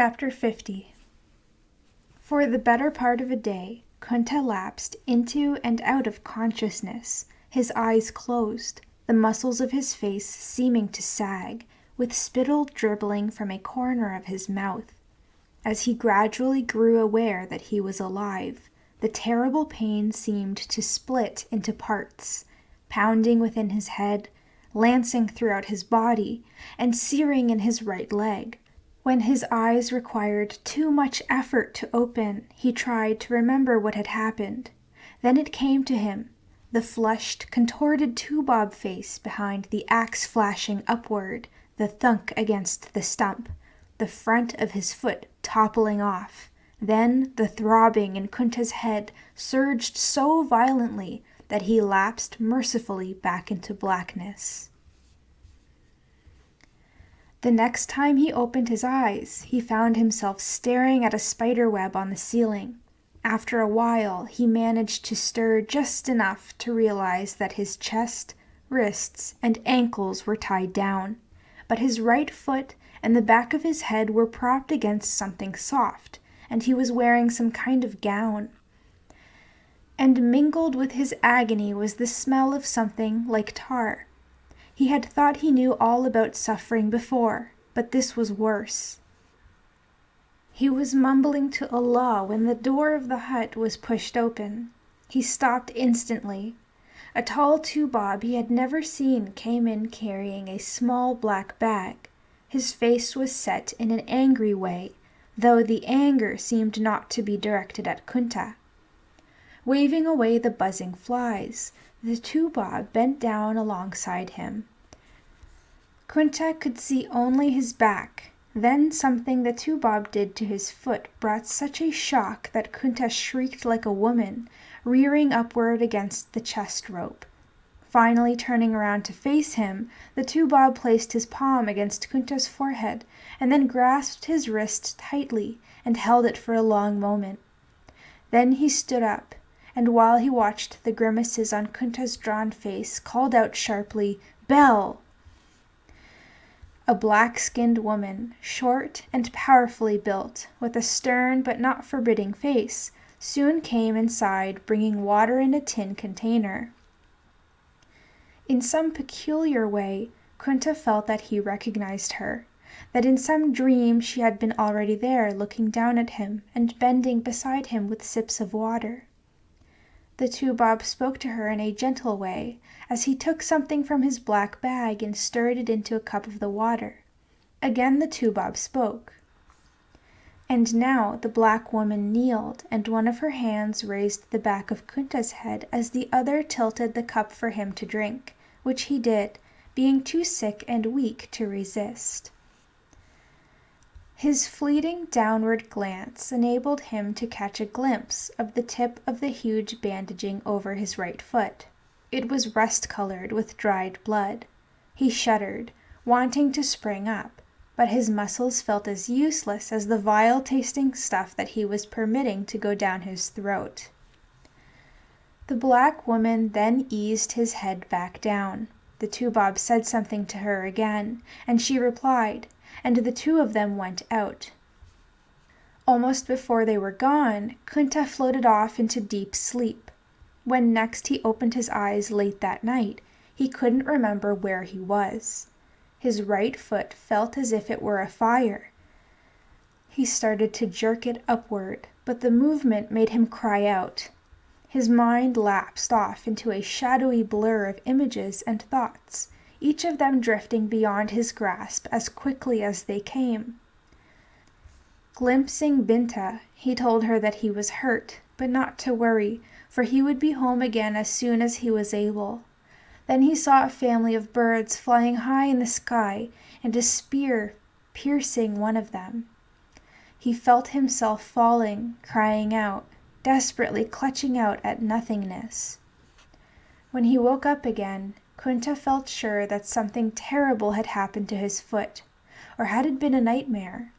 Chapter 50. For the better part of a day, Kunta lapsed into and out of consciousness, his eyes closed, the muscles of his face seeming to sag, with spittle dribbling from a corner of his mouth. As he gradually grew aware that he was alive, the terrible pain seemed to split into parts, pounding within his head, lancing throughout his body, and searing in his right leg. When his eyes required too much effort to open, he tried to remember what had happened. Then it came to him, the flushed, contorted two-bob face behind the axe flashing upward, the thunk against the stump, the front of his foot toppling off. Then the throbbing in Kunta's head surged so violently that he lapsed mercifully back into blackness. The next time he opened his eyes, he found himself staring at a spider web on the ceiling. After a while, he managed to stir just enough to realize that his chest, wrists, and ankles were tied down, but his right foot and the back of his head were propped against something soft, and he was wearing some kind of gown. And mingled with his agony was the smell of something like tar. He had thought he knew all about suffering before, but this was worse. He was mumbling to Allah when the door of the hut was pushed open. He stopped instantly. A tall two-bob he had never seen came in carrying a small black bag. His face was set in an angry way, though the anger seemed not to be directed at Kunta. Waving away the buzzing flies, the two-bob bent down alongside him. Kunta could see only his back. Then something the two-bob did to his foot brought such a shock that Kunta shrieked like a woman, rearing upward against the chest rope. Finally turning around to face him, the two-bob placed his palm against Kunta's forehead and then grasped his wrist tightly and held it for a long moment. Then he stood up, and while he watched the grimaces on Kunta's drawn face, called out sharply, "Bell!" A black-skinned woman, short and powerfully built, with a stern but not forbidding face, soon came inside bringing water in a tin container. In some peculiar way, Kunta felt that he recognized her, that in some dream she had been already there looking down at him and bending beside him with sips of water. The two-bob spoke to her in a gentle way, as he took something from his black bag and stirred it into a cup of the water. Again the two-bob spoke. And now the black woman kneeled, and one of her hands raised the back of Kunta's head as the other tilted the cup for him to drink, which he did, being too sick and weak to resist. His fleeting downward glance enabled him to catch a glimpse of the tip of the huge bandaging over his right foot. It was rust-colored with dried blood. He shuddered, wanting to spring up, but his muscles felt as useless as the vile-tasting stuff that he was permitting to go down his throat. The black woman then eased his head back down. The two-bob said something to her again, and she replied, and the two of them went out. Almost before they were gone, Kunta floated off into deep sleep. When next he opened his eyes late that night, he couldn't remember where he was. His right foot felt as if it were afire. He started to jerk it upward, but the movement made him cry out. His mind lapsed off into a shadowy blur of images and thoughts, each of them drifting beyond his grasp as quickly as they came. Glimpsing Binta, he told her that he was hurt, but not to worry, for he would be home again as soon as he was able. Then he saw a family of birds flying high in the sky, and a spear piercing one of them. He felt himself falling, crying out, desperately clutching out at nothingness. When he woke up again, Kunta felt sure that something terrible had happened to his foot, or had it been a nightmare?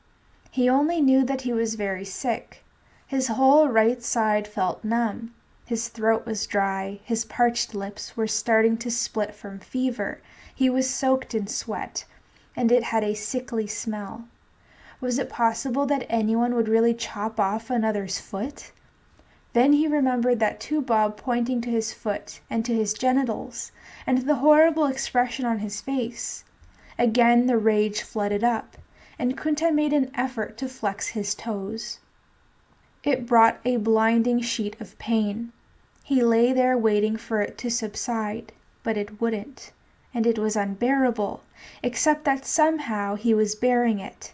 He only knew that he was very sick. His whole right side felt numb. His throat was dry, his parched lips were starting to split from fever, he was soaked in sweat, and it had a sickly smell. Was it possible that anyone would really chop off another's foot? Then he remembered that Toubab pointing to his foot and to his genitals, and the horrible expression on his face. Again the rage flooded up, and Kunta made an effort to flex his toes. It brought a blinding sheet of pain. He lay there waiting for it to subside, but it wouldn't, and it was unbearable, except that somehow he was bearing it.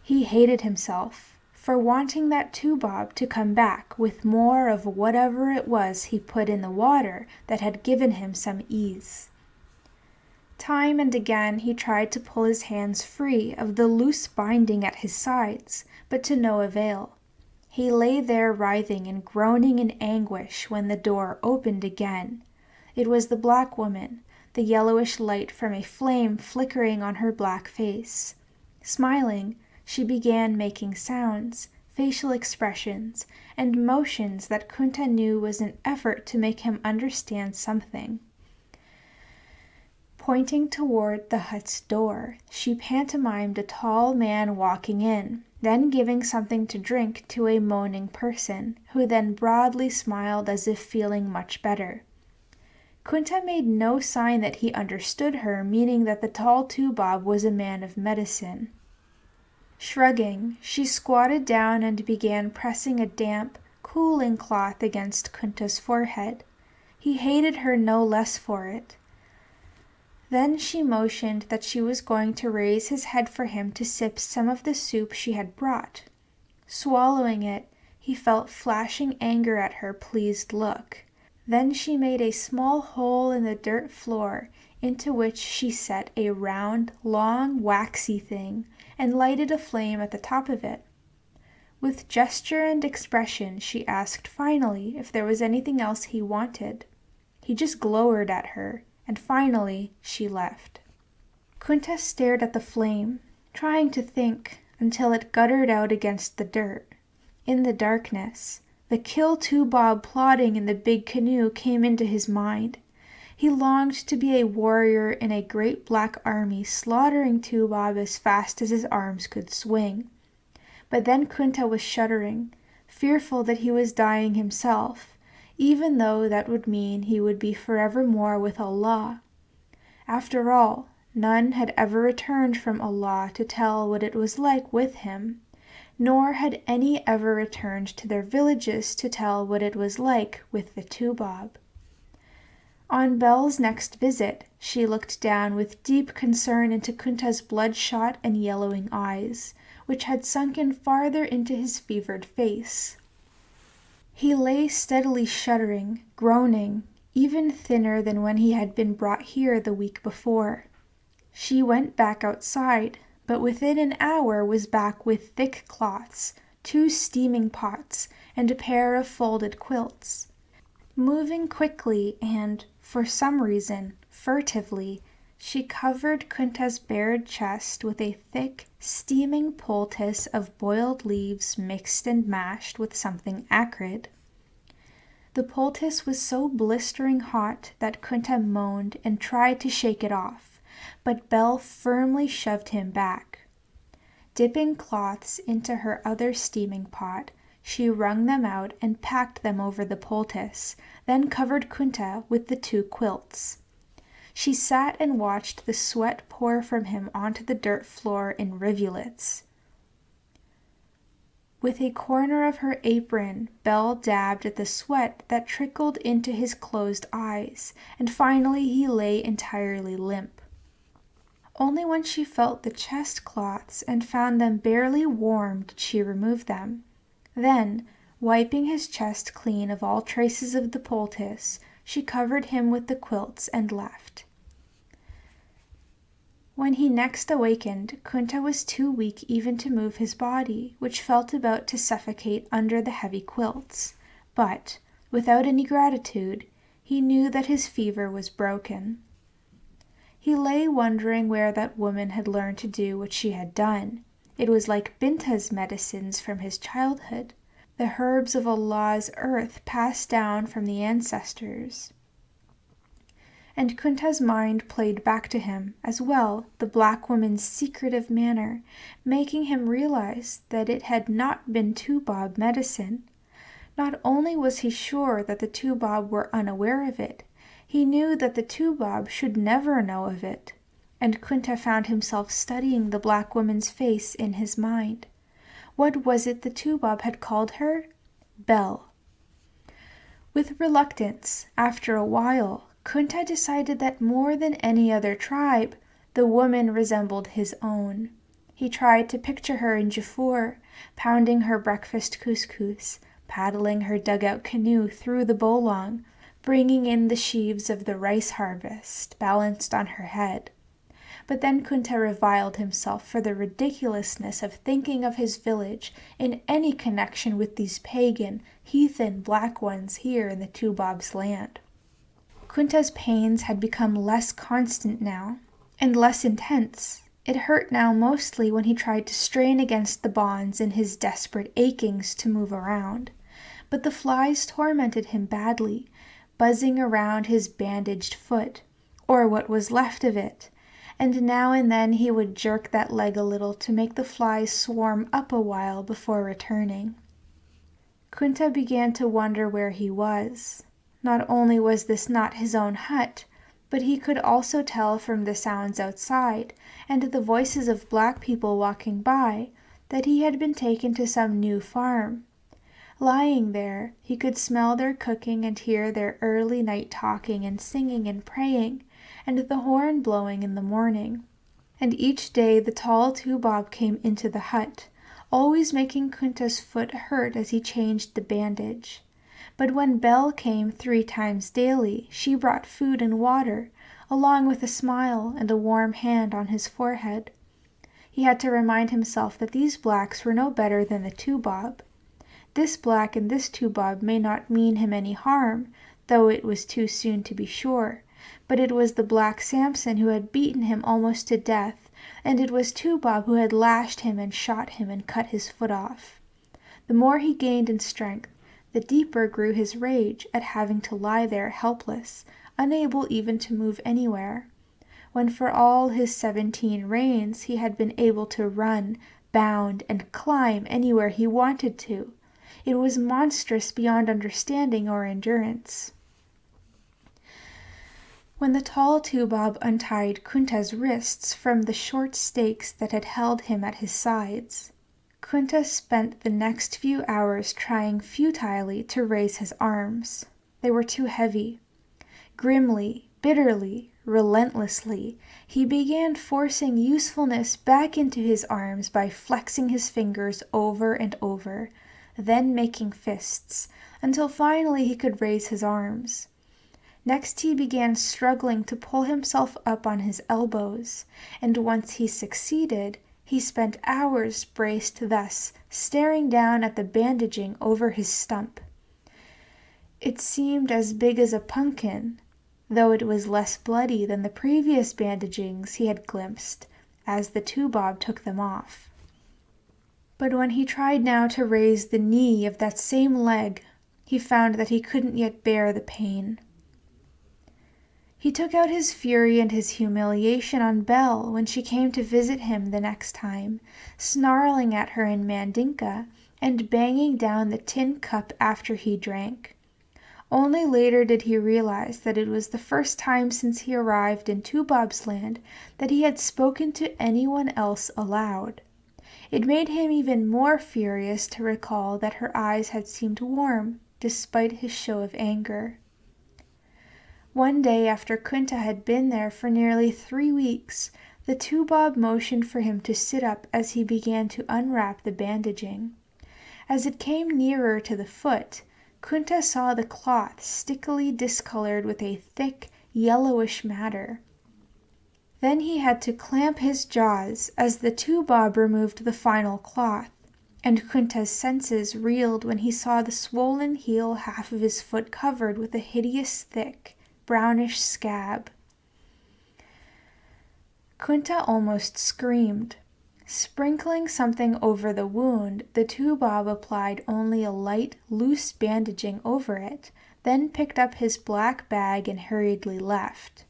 He hated himself for wanting that Toubab to come back with more of whatever it was he put in the water that had given him some ease. Time and again he tried to pull his hands free of the loose binding at his sides, but to no avail. He lay there writhing and groaning in anguish when the door opened again. It was the black woman, the yellowish light from a flame flickering on her black face. Smiling, she began making sounds, facial expressions, and motions that Kunta knew was an effort to make him understand something. Pointing toward the hut's door, she pantomimed a tall man walking in, then giving something to drink to a moaning person, who then broadly smiled as if feeling much better. Kunta made no sign that he understood her, meaning that the tall Toubab was a man of medicine. Shrugging, she squatted down and began pressing a damp, cooling cloth against Kunta's forehead. He hated her no less for it. Then she motioned that she was going to raise his head for him to sip some of the soup she had brought. Swallowing it, he felt flashing anger at her pleased look. Then she made a small hole in the dirt floor, into which she set a round, long, waxy thing, and lighted a flame at the top of it. With gesture and expression she asked finally if there was anything else he wanted. He just glowered at her, and finally she left. Kunta stared at the flame, trying to think, until it guttered out against the dirt. In the darkness, the Kill Toubab plotting in the big canoe came into his mind. He longed to be a warrior in a great black army slaughtering Toubab as fast as his arms could swing. But then Kunta was shuddering, fearful that he was dying himself, even though that would mean he would be forevermore with Allah. After all, none had ever returned from Allah to tell what it was like with him, nor had any ever returned to their villages to tell what it was like with the Toubab. On Belle's next visit, she looked down with deep concern into Kunta's bloodshot and yellowing eyes, which had sunken farther into his fevered face. He lay steadily shuddering, groaning, even thinner than when he had been brought here the week before. She went back outside, but within an hour was back with thick cloths, 2 steaming pots, and a pair of folded quilts. Moving quickly and, for some reason, furtively, she covered Kunta's bared chest with a thick, steaming poultice of boiled leaves mixed and mashed with something acrid. The poultice was so blistering hot that Kunta moaned and tried to shake it off, but Belle firmly shoved him back. Dipping cloths into her other steaming pot, she wrung them out and packed them over the poultice, then covered Kunta with the 2 quilts. She sat and watched the sweat pour from him onto the dirt floor in rivulets. With a corner of her apron, Belle dabbed at the sweat that trickled into his closed eyes, and finally he lay entirely limp. Only when she felt the chest cloths and found them barely warm did she remove them. Then, wiping his chest clean of all traces of the poultice, she covered him with the quilts and left. When he next awakened, Kunta was too weak even to move his body, which felt about to suffocate under the heavy quilts. But, without any gratitude, he knew that his fever was broken. He lay wondering where that woman had learned to do what she had done. It was like Binta's medicines from his childhood, the herbs of Allah's earth passed down from the ancestors. and Kunta's mind played back to him as well the black woman's secretive manner, making him realize that it had not been Tubob medicine. Not only was he sure that the Tubob were unaware of it, he knew that the Tubob should never know of it, and Kunta found himself studying the black woman's face in his mind. What was it the Tubob had called her? Belle. With reluctance, after a while, Kunta decided that more than any other tribe, the woman resembled his own. He tried to picture her in Jafur, pounding her breakfast couscous, paddling her dugout canoe through the Bolong, bringing in the sheaves of the rice harvest, balanced on her head. But then Kunta reviled himself for the ridiculousness of thinking of his village in any connection with these pagan, heathen black ones here in the Tubob's land. Kunta's pains had become less constant now, and less intense. It hurt now mostly when he tried to strain against the bonds in his desperate achings to move around. But the flies tormented him badly, buzzing around his bandaged foot, or what was left of it, and now and then he would jerk that leg a little to make the flies swarm up a while before returning. Kunta began to wonder where he was. Not only was this not his own hut, but he could also tell from the sounds outside and the voices of black people walking by that he had been taken to some new farm. Lying there, he could smell their cooking and hear their early night talking and singing and praying, and the horn blowing in the morning. And each day the tall Tubob came into the hut, always making Kunta's foot hurt as he changed the bandage. But when Belle came 3 times daily, she brought food and water, along with a smile and a warm hand on his forehead. He had to remind himself that these blacks were no better than the Tubob. This black and this Tubob may not mean him any harm, though it was too soon to be sure, but it was the black Samson who had beaten him almost to death, and it was Tubob who had lashed him and shot him and cut his foot off. The more he gained in strength, the deeper grew his rage at having to lie there helpless, unable even to move anywhere, when for all his 17 reigns he had been able to run, bound, and climb anywhere he wanted to. It was monstrous beyond understanding or endurance. When the tall Tubob untied Kunta's wrists from the short stakes that had held him at his sides, Kunta spent the next few hours trying futilely to raise his arms. They were too heavy. Grimly, bitterly, relentlessly, he began forcing usefulness back into his arms by flexing his fingers over and over, then making fists, until finally he could raise his arms. Next he began struggling to pull himself up on his elbows, and once he succeeded, he spent hours braced thus, staring down at the bandaging over his stump. It seemed as big as a pumpkin, though it was less bloody than the previous bandagings he had glimpsed, as the Tubob took them off. But when he tried now to raise the knee of that same leg, he found that he couldn't yet bear the pain. He took out his fury and his humiliation on Belle when she came to visit him the next time, snarling at her in Mandinka and banging down the tin cup after he drank. Only later did he realize that it was the first time since he arrived in Tubob's land that he had spoken to anyone else aloud. It made him even more furious to recall that her eyes had seemed warm, despite his show of anger. One day after Kunta had been there for nearly 3 weeks, the Tubob motioned for him to sit up as he began to unwrap the bandaging. As it came nearer to the foot, Kunta saw the cloth stickily discolored with a thick, yellowish matter. Then he had to clamp his jaws as the Tubob removed the final cloth, and Kunta's senses reeled when he saw the swollen heel half of his foot covered with a hideous thick, brownish scab. Kunta almost screamed. Sprinkling something over the wound, the Tubob applied only a light, loose bandaging over it, then picked up his black bag and hurriedly left.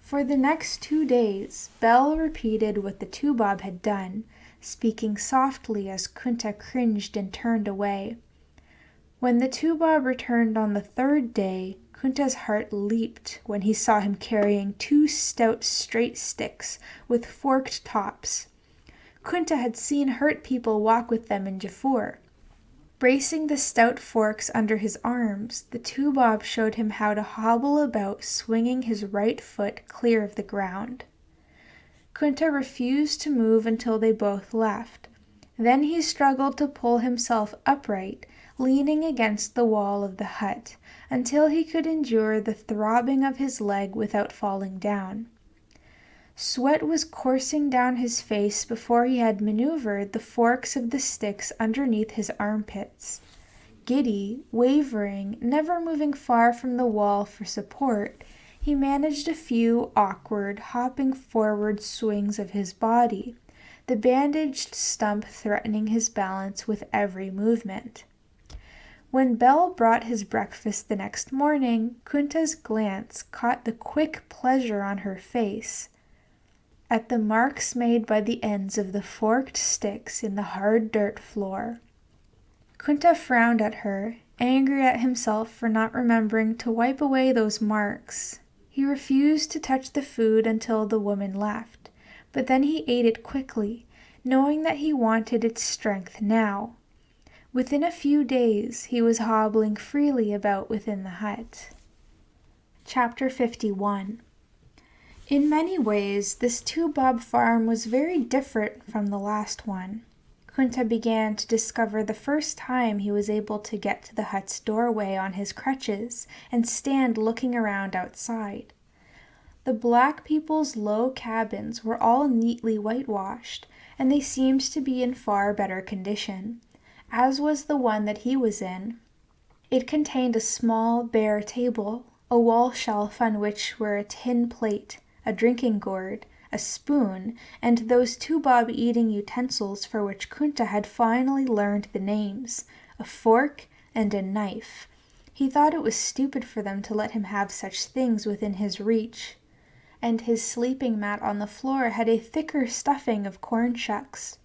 For the next 2 days, Belle repeated what the Tubob had done, speaking softly as Kunta cringed and turned away. When the Tubob returned on the 3rd day, Kunta's heart leaped when he saw him carrying 2 stout straight sticks with forked tops. Kunta had seen hurt people walk with them in Jafur. Bracing the stout forks under his arms, the Tubob showed him how to hobble about, swinging his right foot clear of the ground. Kunta refused to move until they both left. Then he struggled to pull himself upright, leaning against the wall of the hut, until he could endure the throbbing of his leg without falling down. Sweat was coursing down his face before he had maneuvered the forks of the sticks underneath his armpits. Giddy, wavering, never moving far from the wall for support, he managed a few awkward, hopping forward swings of his body, the bandaged stump threatening his balance with every movement. When Belle brought his breakfast the next morning, Kunta's glance caught the quick pleasure on her face at the marks made by the ends of the forked sticks in the hard dirt floor. Kunta frowned at her, angry at himself for not remembering to wipe away those marks. He refused to touch the food until the woman left, but then he ate it quickly, knowing that he wanted its strength now. Within a few days, he was hobbling freely about within the hut. Chapter 51. In many ways, this Tubob farm was very different from the last one. Kunta began to discover the first time he was able to get to the hut's doorway on his crutches and stand looking around outside. The black people's low cabins were all neatly whitewashed, and they seemed to be in far better condition, as was the one that he was in. It contained a small, bare table, a wall shelf on which were a tin plate, a drinking gourd, a spoon, and those Tubob eating utensils for which Kunta had finally learned the names, a fork and a knife. He thought it was stupid for them to let him have such things within his reach. And his sleeping mat on the floor had a thicker stuffing of corn shucks.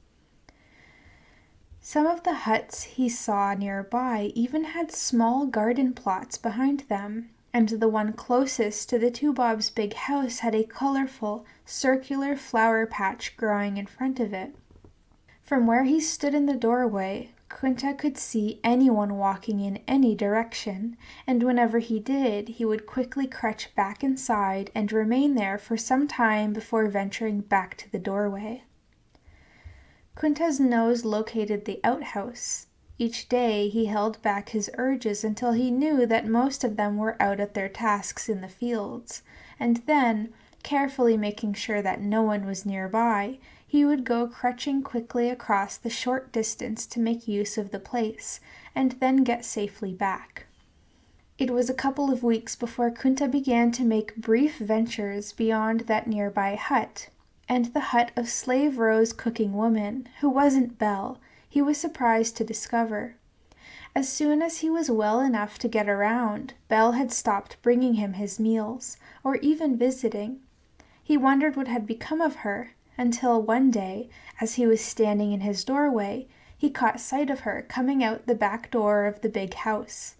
Some of the huts he saw nearby even had small garden plots behind them, and the one closest to the Tubob's big house had a colorful, circular flower patch growing in front of it. From where he stood in the doorway, Kunta could see anyone walking in any direction, and whenever he did, he would quickly crutch back inside and remain there for some time before venturing back to the doorway. Kunta's nose located the outhouse. Each day he held back his urges until he knew that most of them were out at their tasks in the fields, and then, carefully making sure that no one was nearby, he would go crutching quickly across the short distance to make use of the place, and then get safely back. It was a couple of weeks before Kunta began to make brief ventures beyond that nearby hut, and the hut of Slave Rose cooking woman, who wasn't Belle, he was surprised to discover. As soon as he was well enough to get around, Belle had stopped bringing him his meals, or even visiting. He wondered what had become of her, until one day, as he was standing in his doorway, he caught sight of her coming out the back door of the big house.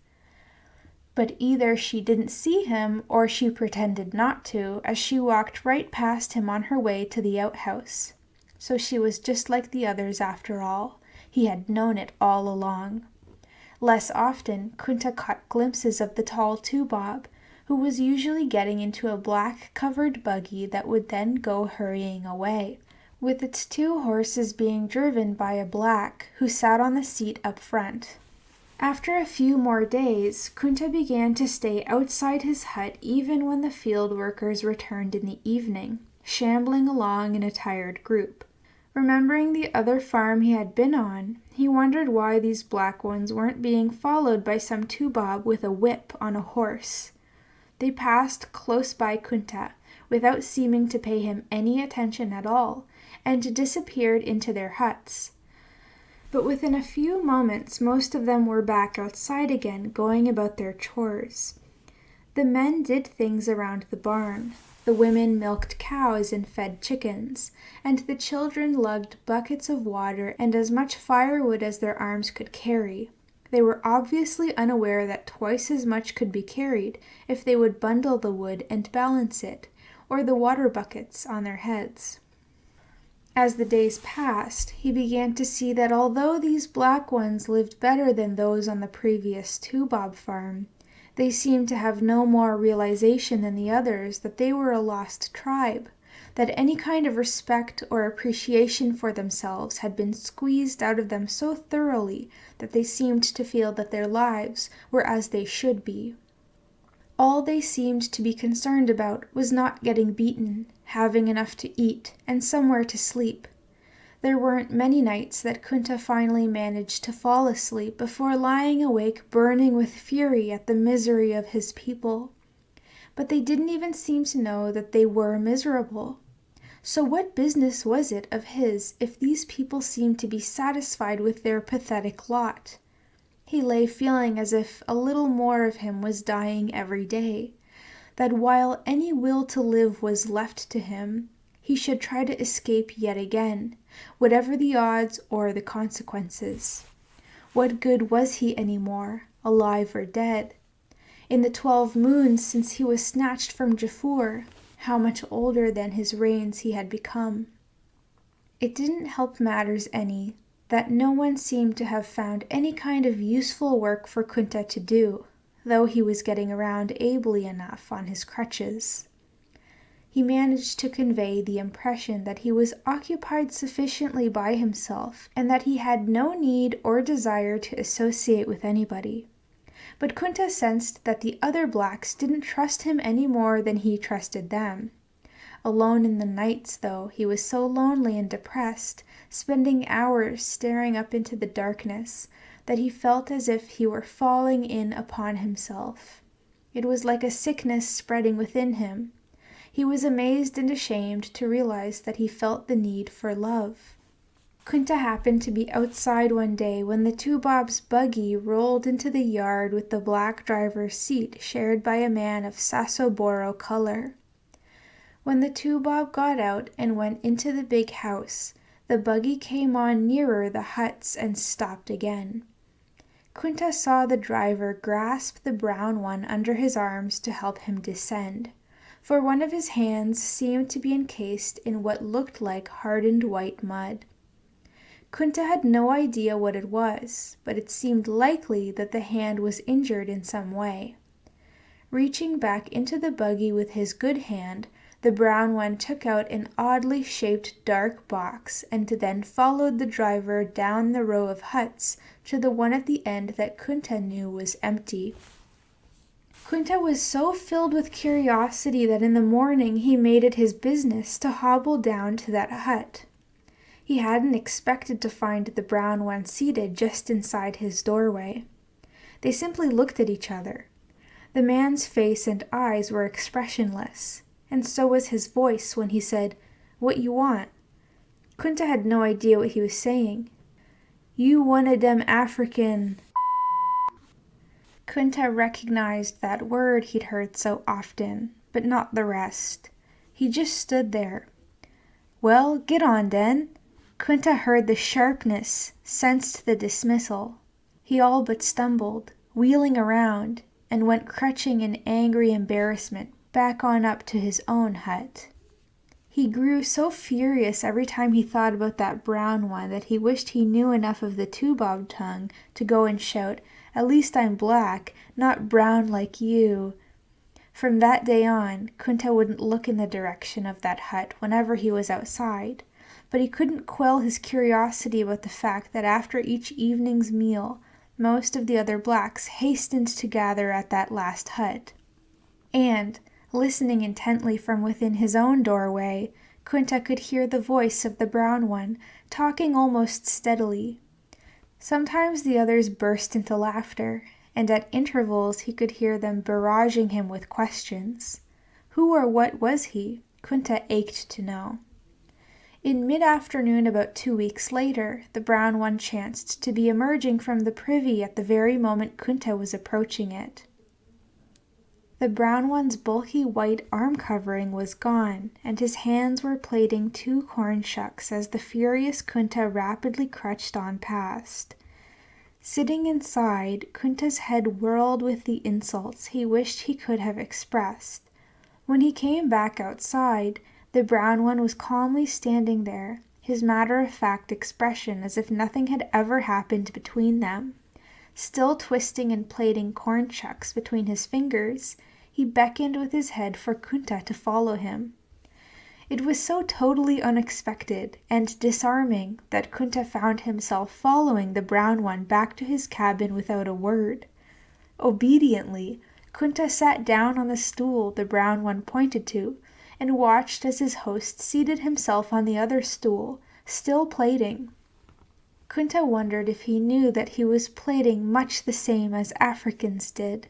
But either she didn't see him, or she pretended not to, as she walked right past him on her way to the outhouse. So she was just like the others after all. He had known it all along. Less often, Kunta caught glimpses of the tall Tubob, who was usually getting into a black-covered buggy that would then go hurrying away, with its 2 horses being driven by a black who sat on the seat up front. After a few more days, Kunta began to stay outside his hut even when the field workers returned in the evening, shambling along in a tired group. Remembering the other farm he had been on, he wondered why these black ones weren't being followed by some Tubob with a whip on a horse. They passed close by Kunta, without seeming to pay him any attention at all, and disappeared into their huts. But within a few moments, most of them were back outside again, going about their chores. The men did things around the barn. The women milked cows and fed chickens, and the children lugged buckets of water and as much firewood as their arms could carry. They were obviously unaware that twice as much could be carried if they would bundle the wood and balance it, or the water buckets on their heads. As the days passed, he began to see that although these black ones lived better than those on the previous two-bob farm, they seemed to have no more realization than the others that they were a lost tribe, that any kind of respect or appreciation for themselves had been squeezed out of them so thoroughly that they seemed to feel that their lives were as they should be. All they seemed to be concerned about was not getting beaten, having enough to eat, and somewhere to sleep. There weren't many nights that Kunta finally managed to fall asleep before lying awake burning with fury at the misery of his people. But they didn't even seem to know that they were miserable. So what business was it of his if these people seemed to be satisfied with their pathetic lot? He lay feeling as if a little more of him was dying every day, that while any will to live was left to him, he should try to escape yet again, whatever the odds or the consequences. What good was he any more, alive or dead? In the 12 moons since he was snatched from Jafur, how much older than his reigns he had become. It didn't help matters any that no one seemed to have found any kind of useful work for Kunta to do, though he was getting around ably enough on his crutches. He managed to convey the impression that he was occupied sufficiently by himself and that he had no need or desire to associate with anybody. But Kunta sensed that the other blacks didn't trust him any more than he trusted them. Alone in the nights, though, he was so lonely and depressed, spending hours staring up into the darkness, that he felt as if he were falling in upon himself. It was like a sickness spreading within him. He was amazed and ashamed to realize that he felt the need for love. Kunta happened to be outside one day when the two-bob's buggy rolled into the yard with the black driver's seat shared by a man of Sassoboro color. When the two-bob got out and went into the big house, the buggy came on nearer the huts and stopped again. Kunta saw the driver grasp the brown one under his arms to help him descend, for one of his hands seemed to be encased in what looked like hardened white mud. Kunta had no idea what it was, but it seemed likely that the hand was injured in some way. Reaching back into the buggy with his good hand, the brown one took out an oddly shaped dark box and then followed the driver down the row of huts to the one at the end that Kunta knew was empty. Kunta was so filled with curiosity that in the morning he made it his business to hobble down to that hut. He hadn't expected to find the brown one seated just inside his doorway. They simply looked at each other. The man's face and eyes were expressionless, and so was his voice when he said, "What you want?" Kunta had no idea what he was saying. "You one of dem African..." Kunta recognized that word he'd heard so often, but not the rest. He just stood there. "Well, get on den." Kunta heard the sharpness, sensed the dismissal. He all but stumbled, wheeling around, and went crutching in angry embarrassment back on up to his own hut. He grew so furious every time he thought about that brown one that he wished he knew enough of the two-bob tongue to go and shout, "At least I'm black, not brown like you." From that day on, Kunta wouldn't look in the direction of that hut whenever he was outside, but he couldn't quell his curiosity about the fact that after each evening's meal, most of the other blacks hastened to gather at that last hut. And, listening intently from within his own doorway, Kunta could hear the voice of the brown one, talking almost steadily. Sometimes the others burst into laughter, and at intervals he could hear them barraging him with questions. Who or what was he? Kunta ached to know. In mid-afternoon about 2 weeks later, the brown one chanced to be emerging from the privy at the very moment Kunta was approaching it. The brown one's bulky white arm covering was gone, and his hands were plaiting 2 corn shucks as the furious Kunta rapidly crutched on past. Sitting inside, Kunta's head whirled with the insults he wished he could have expressed. When he came back outside, the brown one was calmly standing there, his matter-of-fact expression as if nothing had ever happened between them. Still twisting and plaiting corn shucks between his fingers, he beckoned with his head for Kunta to follow him. It was so totally unexpected and disarming that Kunta found himself following the brown one back to his cabin without a word. Obediently, Kunta sat down on the stool the brown one pointed to, and watched as his host seated himself on the other stool, still plaiting. Kunta wondered if he knew that he was plaiting much the same as Africans did.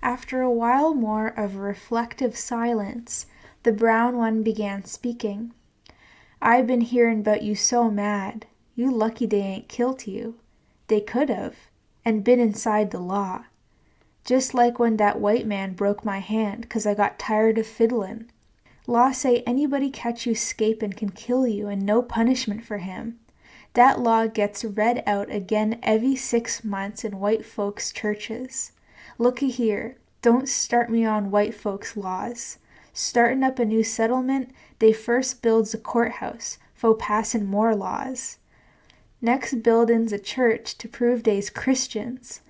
After a while more of reflective silence, the brown one began speaking. "I been hearin' 'bout you so mad. You lucky they ain't killed you. They could have, and been inside the law. Just like when that white man broke my hand 'cause I got tired of fiddlin'. Law say anybody catch you 'scapin' can kill you and no punishment for him. That law gets read out again every 6 months in white folks' churches. Looky here, don't start me on white folks' laws. Startin' up a new settlement, they first builds a courthouse, fo passin' more laws. Next buildin's a church to prove they's Christians.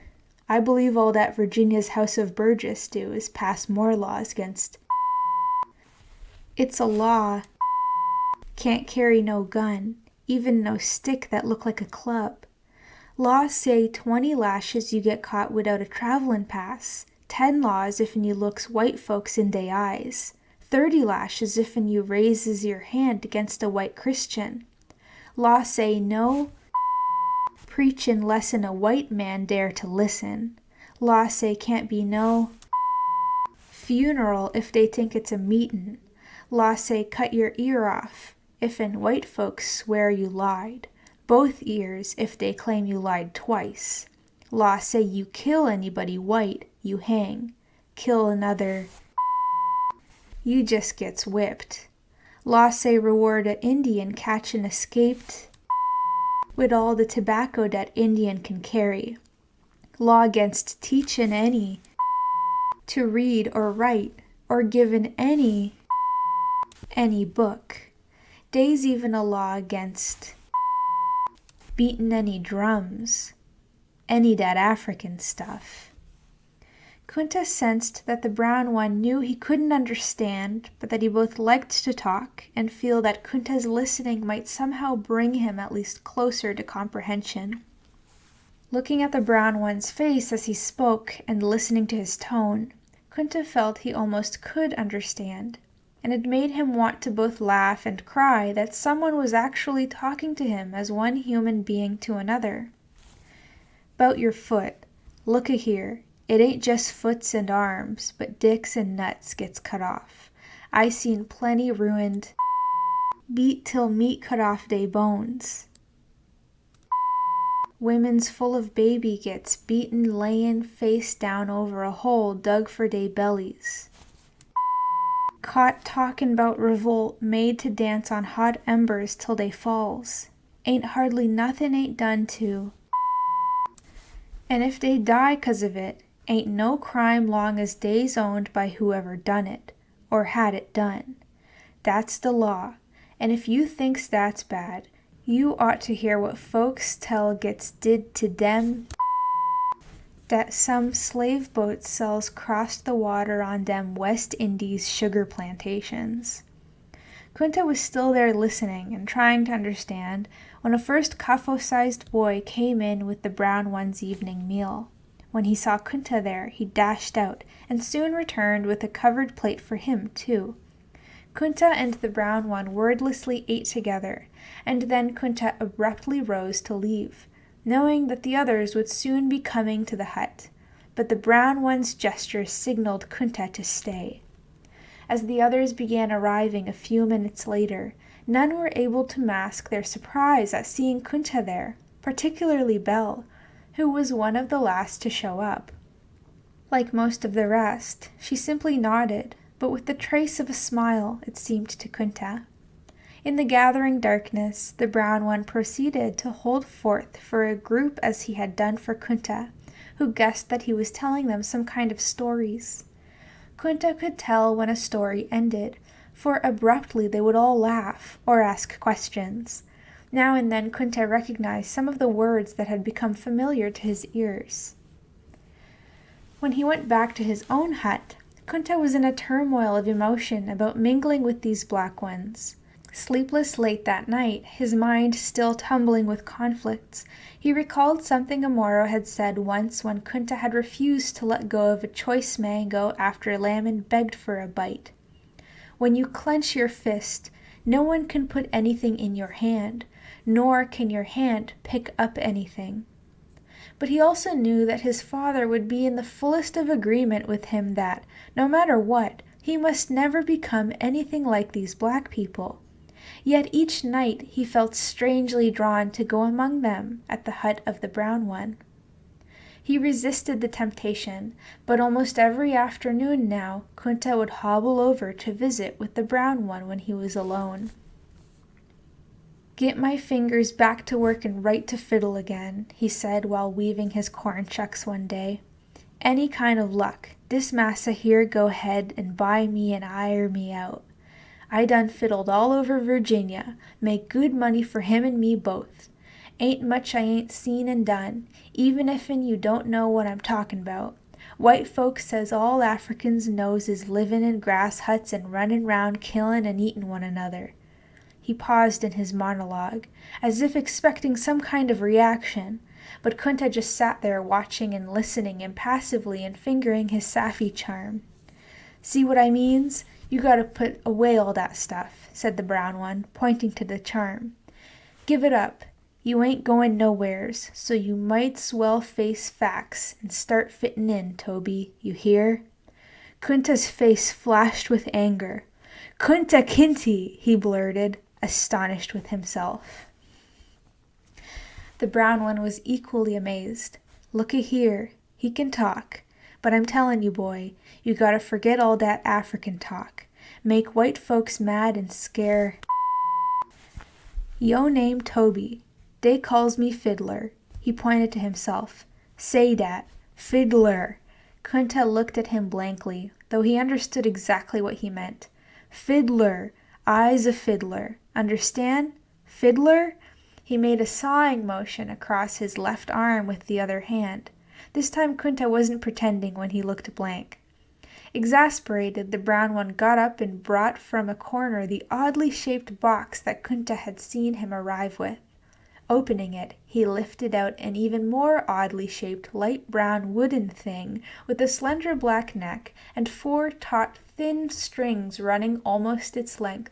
I believe all that Virginia's House of Burgess do is pass more laws against. It's a law. Can't carry no gun, even no stick that look like a club. Laws say 20 lashes you get caught without a travelin' pass, 10 laws if'n you looks white folks in they eyes, 30 lashes if'n you raises your hand against a white Christian. Law say no preachin' less'n a white man dare to listen. Law say can't be no funeral if they think it's a meetin'. Law say cut your ear off if'n white folks swear you lied, both ears if they claim you lied twice. Law say you kill anybody white, you hang. Kill another, you just gets whipped. Law say reward a Indian catchin' escaped with all the tobacco that Indian can carry. Law against teachin' any to read or write, or givin' any book. Dey's even a law against beatin' any drums, any that African stuff. Kunta sensed that the brown one knew he couldn't understand, but that he both liked to talk and feel that Kunta's listening might somehow bring him at least closer to comprehension. Looking at the brown one's face as he spoke and listening to his tone, Kunta felt he almost could understand, and it made him want to both laugh and cry that someone was actually talking to him as one human being to another. "'Bout your foot, looka here, it ain't just foots and arms, but dicks and nuts gets cut off. I seen plenty ruined, beat till meat cut off dey bones. Women's full of baby gets beaten layin' face down over a hole dug for dey bellies. Caught talkin' 'bout revolt made to dance on hot embers till they falls. Ain't hardly nothin' ain't done to. And if they die 'cause of it, ain't no crime long as dey's owned by whoever done it, or had it done. That's the law, and if you thinks that's bad, you ought to hear what folks tell gets did to dem that some slave boats sells crossed the water on dem West Indies sugar plantations." Kunta was still there listening and trying to understand when a first Kafo-sized boy came in with the brown one's evening meal. When he saw Kunta there, he dashed out and soon returned with a covered plate for him too. Kunta and the brown one wordlessly ate together, and then Kunta abruptly rose to leave, knowing that the others would soon be coming to the hut, but the brown one's gesture signaled Kunta to stay. As the others began arriving a few minutes later, none were able to mask their surprise at seeing Kunta there, particularly Belle, who was one of the last to show up. Like most of the rest, she simply nodded, but with the trace of a smile, it seemed to Kunta. In the gathering darkness, the brown one proceeded to hold forth for a group as he had done for Kunta, who guessed that he was telling them some kind of stories. Kunta could tell when a story ended, for abruptly they would all laugh or ask questions. Now and then Kunta recognized some of the words that had become familiar to his ears. When he went back to his own hut, Kunta was in a turmoil of emotion about mingling with these black ones. Sleepless late that night, his mind still tumbling with conflicts, he recalled something Amoro had said once when Kunta had refused to let go of a choice mango after Lamin begged for a bite. When you clench your fist, no one can put anything in your hand, nor can your hand pick up anything. But he also knew that his father would be in the fullest of agreement with him that, no matter what, he must never become anything like these black people. Yet each night he felt strangely drawn to go among them at the hut of the brown one. He resisted the temptation, but almost every afternoon now Kunta would hobble over to visit with the brown one when he was alone. "Get my fingers back to work and write to fiddle again," he said while weaving his corn shucks one day. "Any kind of luck, dis massa here go ahead and buy me and hire me out. I done fiddled all over Virginia, make good money for him and me both. Ain't much I ain't seen and done, even if'n you don't know what I'm talking about. White folks says all Africans knows is livin' in grass huts and runnin' round killin' and eatin' one another." He paused in his monologue, as if expecting some kind of reaction, but Kunta just sat there watching and listening impassively and fingering his Safi charm. "See what I means? You gotta put away all that stuff," said the brown one, pointing to the charm. "Give it up. You ain't going nowheres, so you might's well face facts and start fittin' in, Toby, you hear?" Kunta's face flashed with anger. "Kunta Kinte," he blurted, astonished with himself. The brown one was equally amazed. "Looky here, he can talk, but I'm tellin' you, boy, you gotta forget all dat African talk. Make white folks mad and scare. Yo name Toby. Dey calls me Fiddler." He pointed to himself. "Say dat, Fiddler." Kunta looked at him blankly, though he understood exactly what he meant. "Fiddler. I's a fiddler. Understand? Fiddler?" He made a sawing motion across his left arm with the other hand. This time Kunta wasn't pretending when he looked blank. Exasperated, the brown one got up and brought from a corner the oddly shaped box that Kunta had seen him arrive with. Opening it, he lifted out an even more oddly shaped light brown wooden thing with a slender black neck and 4 taut thin strings running almost its length.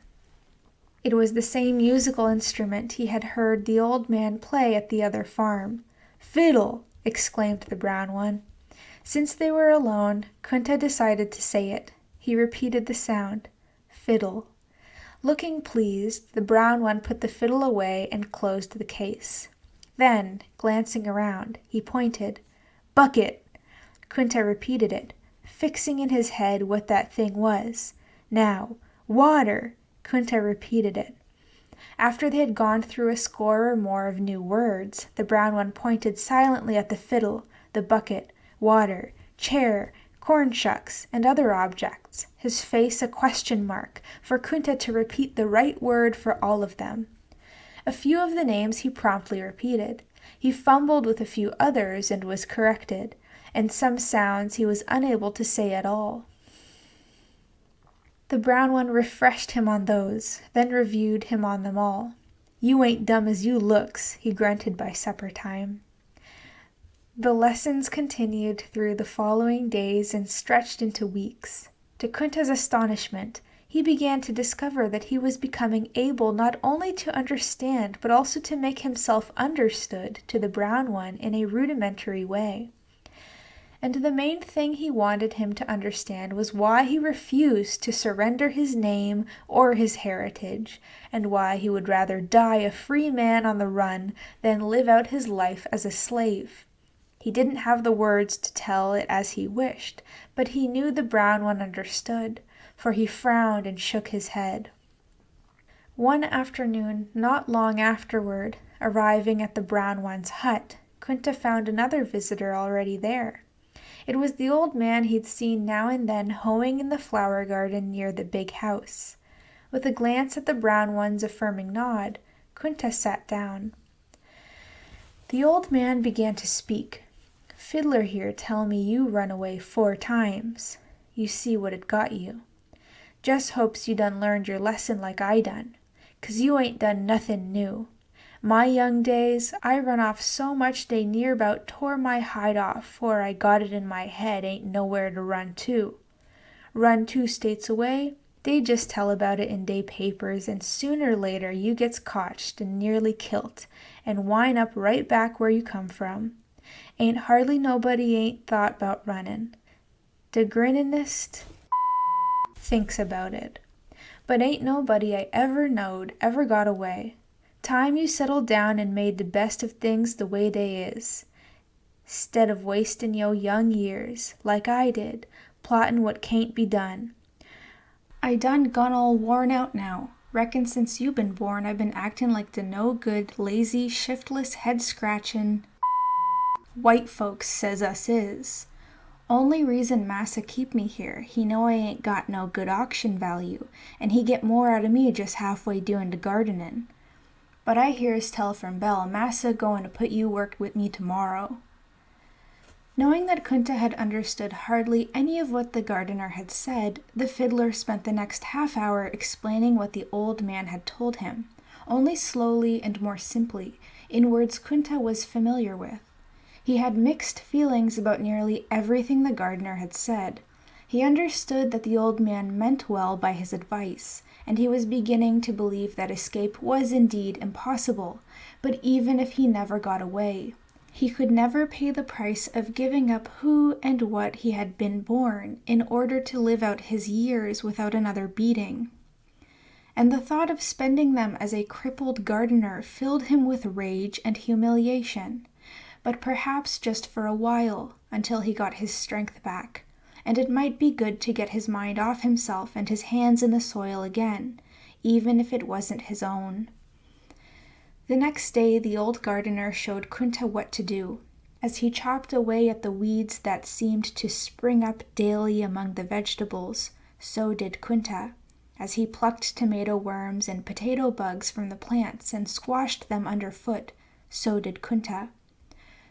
It was the same musical instrument he had heard the old man play at the other farm. "Fiddle!" exclaimed the brown one. Since they were alone, Kunta decided to say it. He repeated the sound. Fiddle. Looking pleased, the brown one put the fiddle away and closed the case. Then, glancing around, he pointed. "Bucket!" Kunta repeated it, fixing in his head what that thing was. Now, water! Kunta repeated it. After they had gone through a score or more of new words, the brown one pointed silently at the fiddle, the bucket, water, chair, corn shucks, and other objects, his face a question mark, for Kunta to repeat the right word for all of them. A few of the names he promptly repeated. He fumbled with a few others and was corrected, and some sounds he was unable to say at all. The brown one refreshed him on those, then reviewed him on them all. "You ain't dumb as you looks," he grunted by supper time. The lessons continued through the following days and stretched into weeks. To Kunta's astonishment, he began to discover that he was becoming able not only to understand but also to make himself understood to the brown one in a rudimentary way. And the main thing he wanted him to understand was why he refused to surrender his name or his heritage, and why he would rather die a free man on the run than live out his life as a slave. He didn't have the words to tell it as he wished, but he knew the brown one understood, for he frowned and shook his head. One afternoon, not long afterward, arriving at the brown one's hut, Kunta found another visitor already there. It was the old man he'd seen now and then hoeing in the flower garden near the big house. With a glance at the brown one's affirming nod, Kunta sat down. The old man began to speak. "Fiddler here tell me you run away 4 times. You see what it got you. Just hopes you done learned your lesson like I done, 'cause you ain't done nothin' new. My young days, I run off so much they near 'bout tore my hide off 'fore I got it in my head ain't nowhere to run to. Run 2 states away, they just tell about it in day papers, and sooner or later you gets cotched and nearly kilt, and wind up right back where you come from. Ain't hardly nobody ain't thought 'bout runnin'. De grinnin'est thinks about it. But ain't nobody I ever knowed ever got away. Time you settled down and made the best of things the way they is, 'stead of wastin' yo' young years, like I did, plottin' what can't be done. I done gone all worn out now. Reckon since you been born I been actin' like the no-good, lazy, shiftless, head-scratchin' white folks says us is. Only reason massa keep me here, he know I ain't got no good auction value, and he get more out of me just halfway doin' the gardenin'. But I hears tell from Belle massa goin' to put you work with me tomorrow." Knowing that Kunta had understood hardly any of what the gardener had said, the fiddler spent the next half-hour explaining what the old man had told him, only slowly and more simply, in words Kunta was familiar with. He had mixed feelings about nearly everything the gardener had said. He understood that the old man meant well by his advice, and he was beginning to believe that escape was indeed impossible, but even if he never got away, he could never pay the price of giving up who and what he had been born in order to live out his years without another beating. And the thought of spending them as a crippled gardener filled him with rage and humiliation, but perhaps just for a while, until he got his strength back, and it might be good to get his mind off himself and his hands in the soil again, even if it wasn't his own. The next day the old gardener showed Kunta what to do. As he chopped away at the weeds that seemed to spring up daily among the vegetables, so did Kunta. As he plucked tomato worms and potato bugs from the plants and squashed them underfoot, so did Kunta.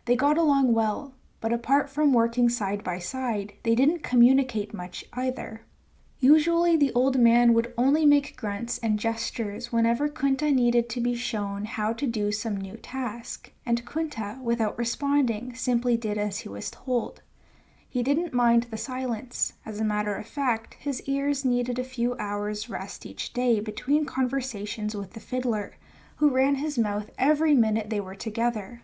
They got along well, but apart from working side by side, they didn't communicate much either. Usually the old man would only make grunts and gestures whenever Kunta needed to be shown how to do some new task, and Kunta, without responding, simply did as he was told. He didn't mind the silence. As a matter of fact, his ears needed a few hours' rest each day between conversations with the fiddler, who ran his mouth every minute they were together.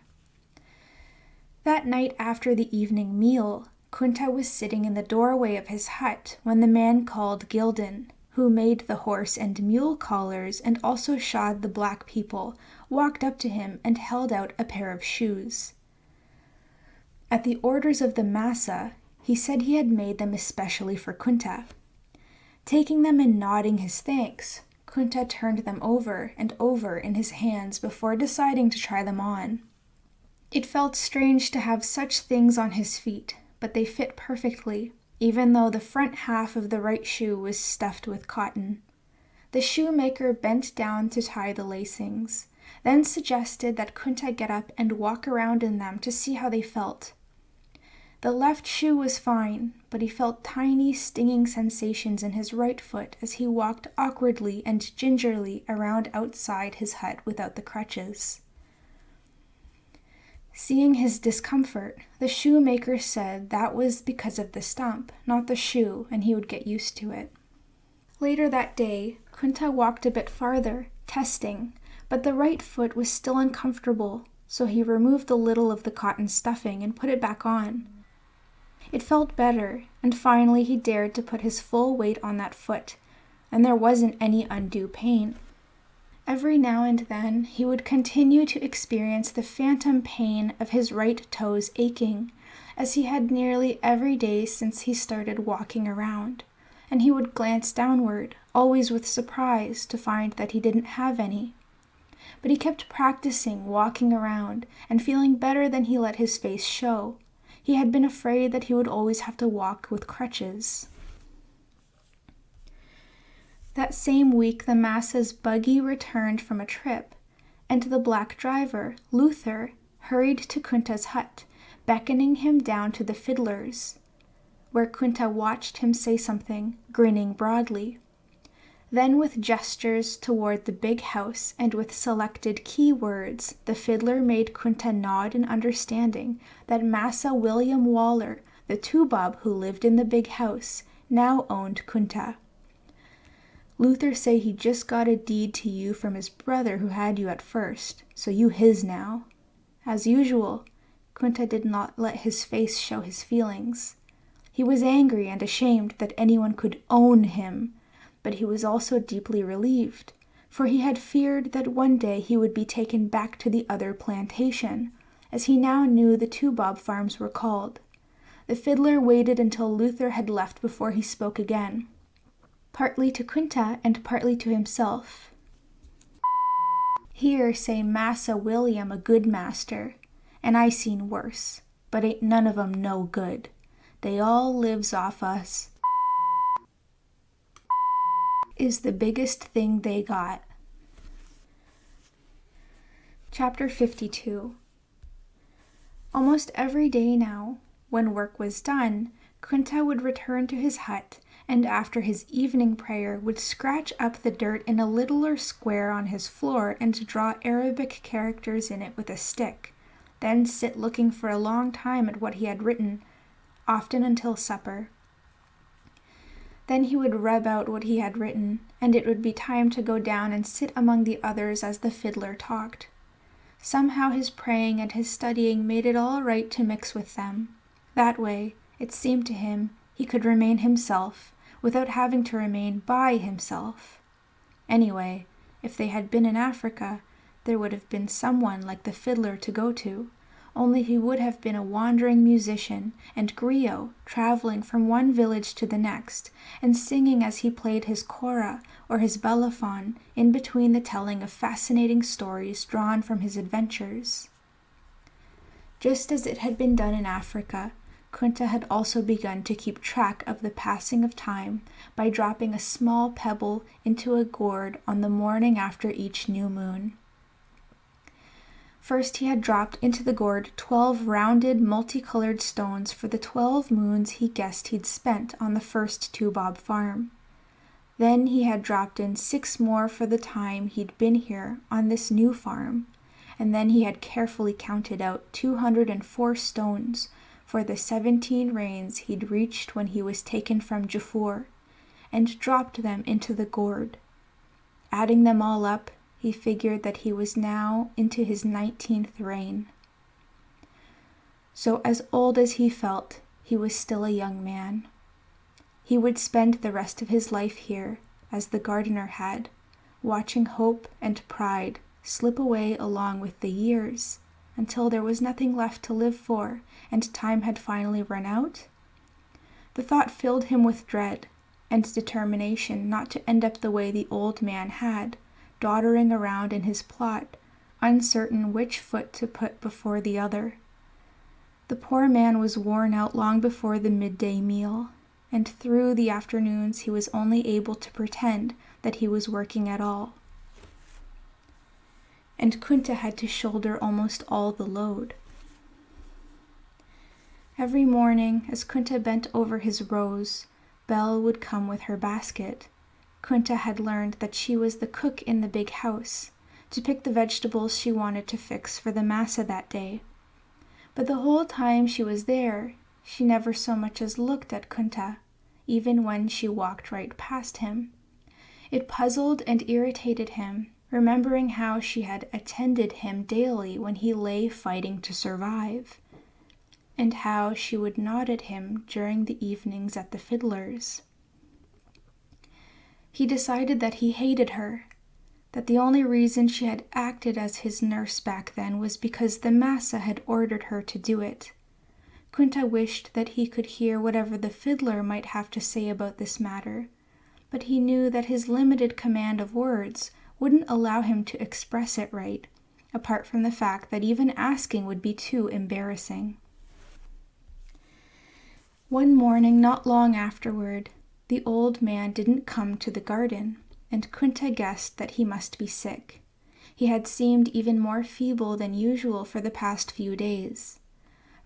That night after the evening meal, Kunta was sitting in the doorway of his hut when the man called Gildan, who made the horse and mule collars and also shod the black people, walked up to him and held out a pair of shoes. At the orders of the massa, he said he had made them especially for Kunta. Taking them and nodding his thanks, Kunta turned them over and over in his hands before deciding to try them on. It felt strange to have such things on his feet, but they fit perfectly, even though the front half of the right shoe was stuffed with cotton. The shoemaker bent down to tie the lacings, then suggested that Kunta get up and walk around in them to see how they felt. The left shoe was fine, but he felt tiny stinging sensations in his right foot as he walked awkwardly and gingerly around outside his hut without the crutches. Seeing his discomfort, the shoemaker said that was because of the stump, not the shoe, and he would get used to it. Later that day, Kunta walked a bit farther, testing, but the right foot was still uncomfortable, so he removed a little of the cotton stuffing and put it back on. It felt better, and finally he dared to put his full weight on that foot, and there wasn't any undue pain. Every now and then he would continue to experience the phantom pain of his right toes aching, as he had nearly every day since he started walking around, and he would glance downward, always with surprise to find that he didn't have any. But he kept practicing walking around and feeling better than he let his face show. He had been afraid that he would always have to walk with crutches. That same week, the Massa's buggy returned from a trip, and the black driver, Luther, hurried to Kunta's hut, beckoning him down to the fiddlers, where Kunta watched him say something, grinning broadly. Then, with gestures toward the big house and with selected key words, the fiddler made Kunta nod in understanding that Massa William Waller, the Tubob who lived in the big house, now owned Kunta. Luther say he just got a deed to you from his brother who had you at first, so you his now. As usual, Kunta did not let his face show his feelings. He was angry and ashamed that anyone could own him, but he was also deeply relieved, for he had feared that one day he would be taken back to the other plantation, as he now knew the Tubob farms were called. The fiddler waited until Luther had left before he spoke again, partly to Kunta and partly to himself. Here say Massa William a good master, and I seen worse, but ain't none of 'em no good. They all lives off us. Is the biggest thing they got. Chapter 52. Almost every day now, when work was done, Kunta would return to his hut, and after his evening prayer would scratch up the dirt in a littler square on his floor and draw Arabic characters in it with a stick, then sit looking for a long time at what he had written, often until supper. Then he would rub out what he had written, and it would be time to go down and sit among the others as the fiddler talked. Somehow his praying and his studying made it all right to mix with them. That way, it seemed to him, he could remain himself, without having to remain by himself. Anyway, if they had been in Africa, there would have been someone like the fiddler to go to, only he would have been a wandering musician and griot traveling from one village to the next, and singing as he played his kora or his balafon in between the telling of fascinating stories drawn from his adventures. Just as it had been done in Africa, Kunta had also begun to keep track of the passing of time by dropping a small pebble into a gourd on the morning after each new moon. First he had dropped into the gourd 12 rounded, multicolored stones for the 12 moons he guessed he'd spent on the first Tubob farm. Then he had dropped in 6 more for the time he'd been here on this new farm, and then he had carefully counted out 204 stones for the 17 rains he'd reached when he was taken from Jafur, and dropped them into the gourd. Adding them all up, he figured that he was now into his 19th reign. So as old as he felt, he was still a young man. He would spend the rest of his life here, as the gardener had, watching hope and pride slip away along with the years, until there was nothing left to live for, and time had finally run out? The thought filled him with dread, and determination not to end up the way the old man had, doddering around in his plot, uncertain which foot to put before the other. The poor man was worn out long before the midday meal, and through the afternoons he was only able to pretend that he was working at all. And Kunta had to shoulder almost all the load. Every morning, as Kunta bent over his rows, Belle would come with her basket. Kunta had learned that she was the cook in the big house, to pick the vegetables she wanted to fix for the massa that day. But the whole time she was there, she never so much as looked at Kunta, even when she walked right past him. It puzzled and irritated him, remembering how she had attended him daily when he lay fighting to survive, and how she would nod at him during the evenings at the fiddler's. He decided that he hated her, that the only reason she had acted as his nurse back then was because the massa had ordered her to do it. Kunta wished that he could hear whatever the fiddler might have to say about this matter, but he knew that his limited command of words wouldn't allow him to express it right, apart from the fact that even asking would be too embarrassing. One morning not long afterward, the old man didn't come to the garden, and Kunta guessed that he must be sick. He had seemed even more feeble than usual for the past few days.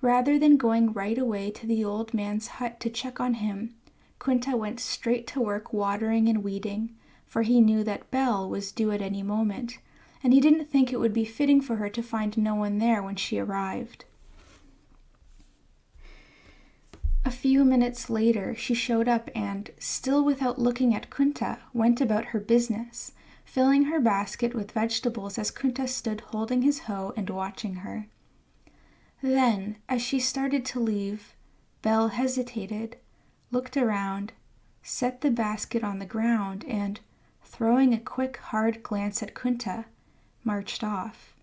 Rather than going right away to the old man's hut to check on him, Kunta went straight to work watering and weeding, for he knew that Belle was due at any moment, and he didn't think it would be fitting for her to find no one there when she arrived. A few minutes later, she showed up and, still without looking at Kunta, went about her business, filling her basket with vegetables as Kunta stood holding his hoe and watching her. Then, as she started to leave, Belle hesitated, looked around, set the basket on the ground, and, throwing a quick, hard glance at Kunta, marched off.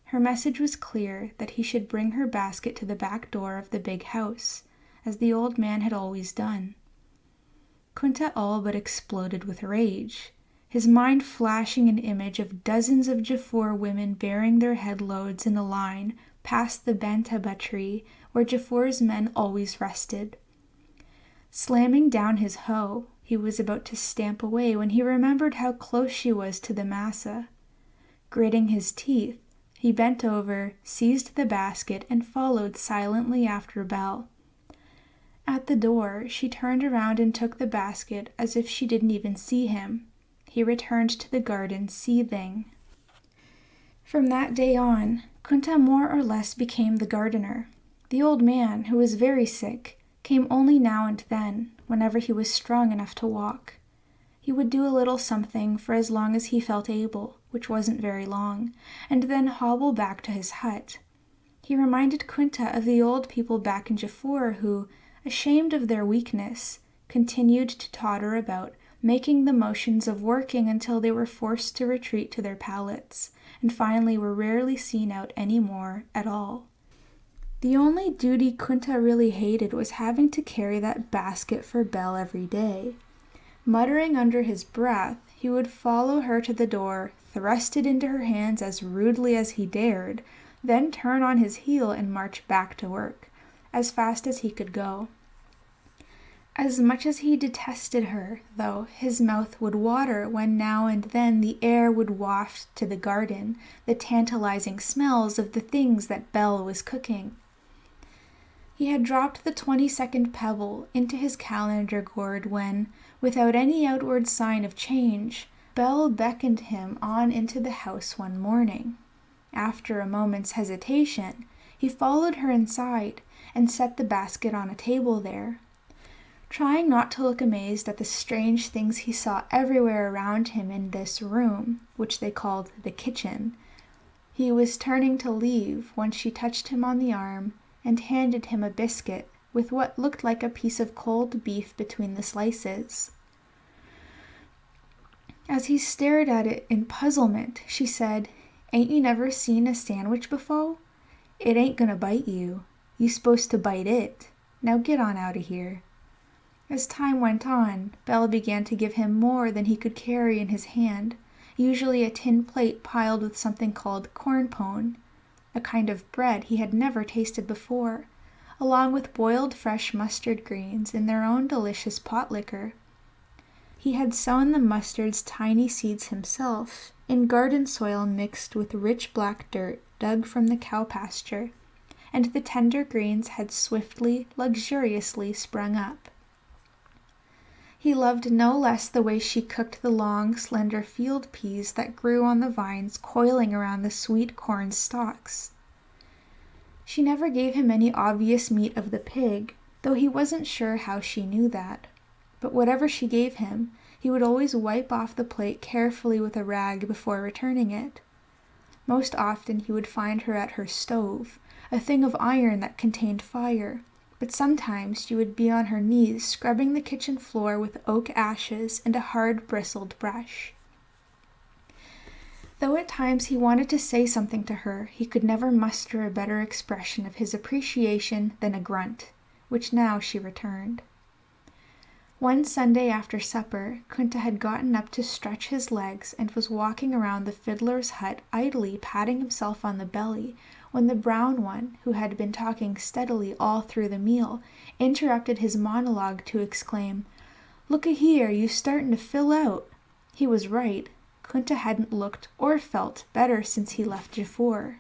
Her message was clear that he should bring her basket to the back door of the big house, as the old man had always done. Kunta all but exploded with rage, his mind flashing an image of dozens of Jafur women bearing their headloads in a line past the bantaba tree where Jafur's men always rested. Slamming down his hoe, he was about to stamp away when he remembered how close she was to the massa. Gritting his teeth, he bent over, seized the basket, and followed silently after Belle. At the door, she turned around and took the basket as if she didn't even see him. He returned to the garden, seething. From that day on, Kunta more or less became the gardener. The old man, who was very sick, came only now and then, whenever he was strong enough to walk. He would do a little something for as long as he felt able, which wasn't very long, and then hobble back to his hut. He reminded Kunta of the old people back in Jafur who, ashamed of their weakness, continued to totter about, making the motions of working until they were forced to retreat to their pallets, and finally were rarely seen out any more at all. The only duty Kunta really hated was having to carry that basket for Belle every day. Muttering under his breath, he would follow her to the door, thrust it into her hands as rudely as he dared, then turn on his heel and march back to work, as fast as he could go. As much as he detested her, though, his mouth would water when now and then the air would waft to the garden the tantalizing smells of the things that Belle was cooking. He had dropped the 20-second pebble into his calendar gourd when, without any outward sign of change, Belle beckoned him on into the house one morning. After a moment's hesitation, he followed her inside and set the basket on a table there. Trying not to look amazed at the strange things he saw everywhere around him in this room, which they called the kitchen, he was turning to leave when she touched him on the arm and handed him a biscuit with what looked like a piece of cold beef between the slices. As he stared at it in puzzlement, she said, "Ain't you never seen a sandwich before? It ain't gonna bite you. You supposed to bite it. Now get on out of here." As time went on, Belle began to give him more than he could carry in his hand, usually a tin plate piled with something called corn pone, a kind of bread he had never tasted before, along with boiled fresh mustard greens in their own delicious pot liquor. He had sown the mustard's tiny seeds himself, in garden soil mixed with rich black dirt dug from the cow pasture, and the tender greens had swiftly, luxuriously sprung up. He loved no less the way she cooked the long, slender field peas that grew on the vines coiling around the sweet corn stalks. She never gave him any obvious meat of the pig, though he wasn't sure how she knew that. But whatever she gave him, he would always wipe off the plate carefully with a rag before returning it. Most often he would find her at her stove, a thing of iron that contained fire, but sometimes she would be on her knees scrubbing the kitchen floor with oak ashes and a hard bristled brush. Though at times he wanted to say something to her, he could never muster a better expression of his appreciation than a grunt, which now she returned. One Sunday after supper, Kunta had gotten up to stretch his legs and was walking around the fiddler's hut idly patting himself on the belly when the brown one, who had been talking steadily all through the meal, interrupted his monologue to exclaim, "Look-a-here, you startin' to fill out." He was right. Kunta hadn't looked or felt better since he left Jaffur.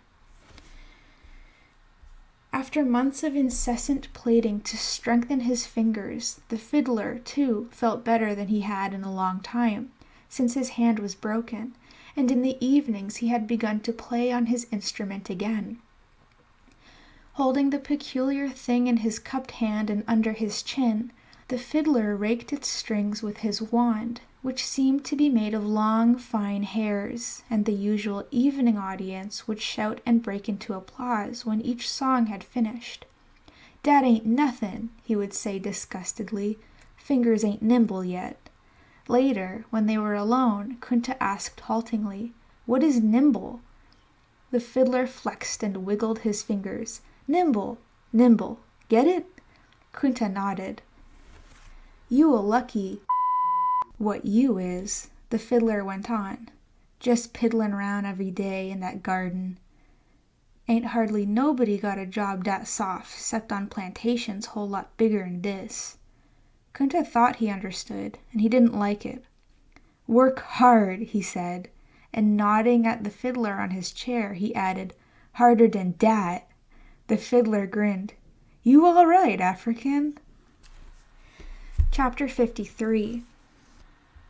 After months of incessant plaiting to strengthen his fingers, the fiddler, too, felt better than he had in a long time, since his hand was broken, and in the evenings he had begun to play on his instrument again. Holding the peculiar thing in his cupped hand and under his chin, the fiddler raked its strings with his wand, which seemed to be made of long, fine hairs, and the usual evening audience would shout and break into applause when each song had finished. "Dat ain't nothin'," he would say disgustedly. "Fingers ain't nimble yet." Later, when they were alone, Kunta asked haltingly, "What is nimble?" The fiddler flexed and wiggled his fingers. "Nimble, nimble. Get it?" Kunta nodded. "You a lucky what you is," the fiddler went on. "Just piddlin' round every day in that garden. Ain't hardly nobody got a job dat soft, 'cept on plantations whole lot bigger'n dis." Kunta thought he understood, and he didn't like it. "Work hard," he said, and nodding at the fiddler on his chair, he added, "Harder than dat." The fiddler grinned. "You all right, African?" Chapter 53.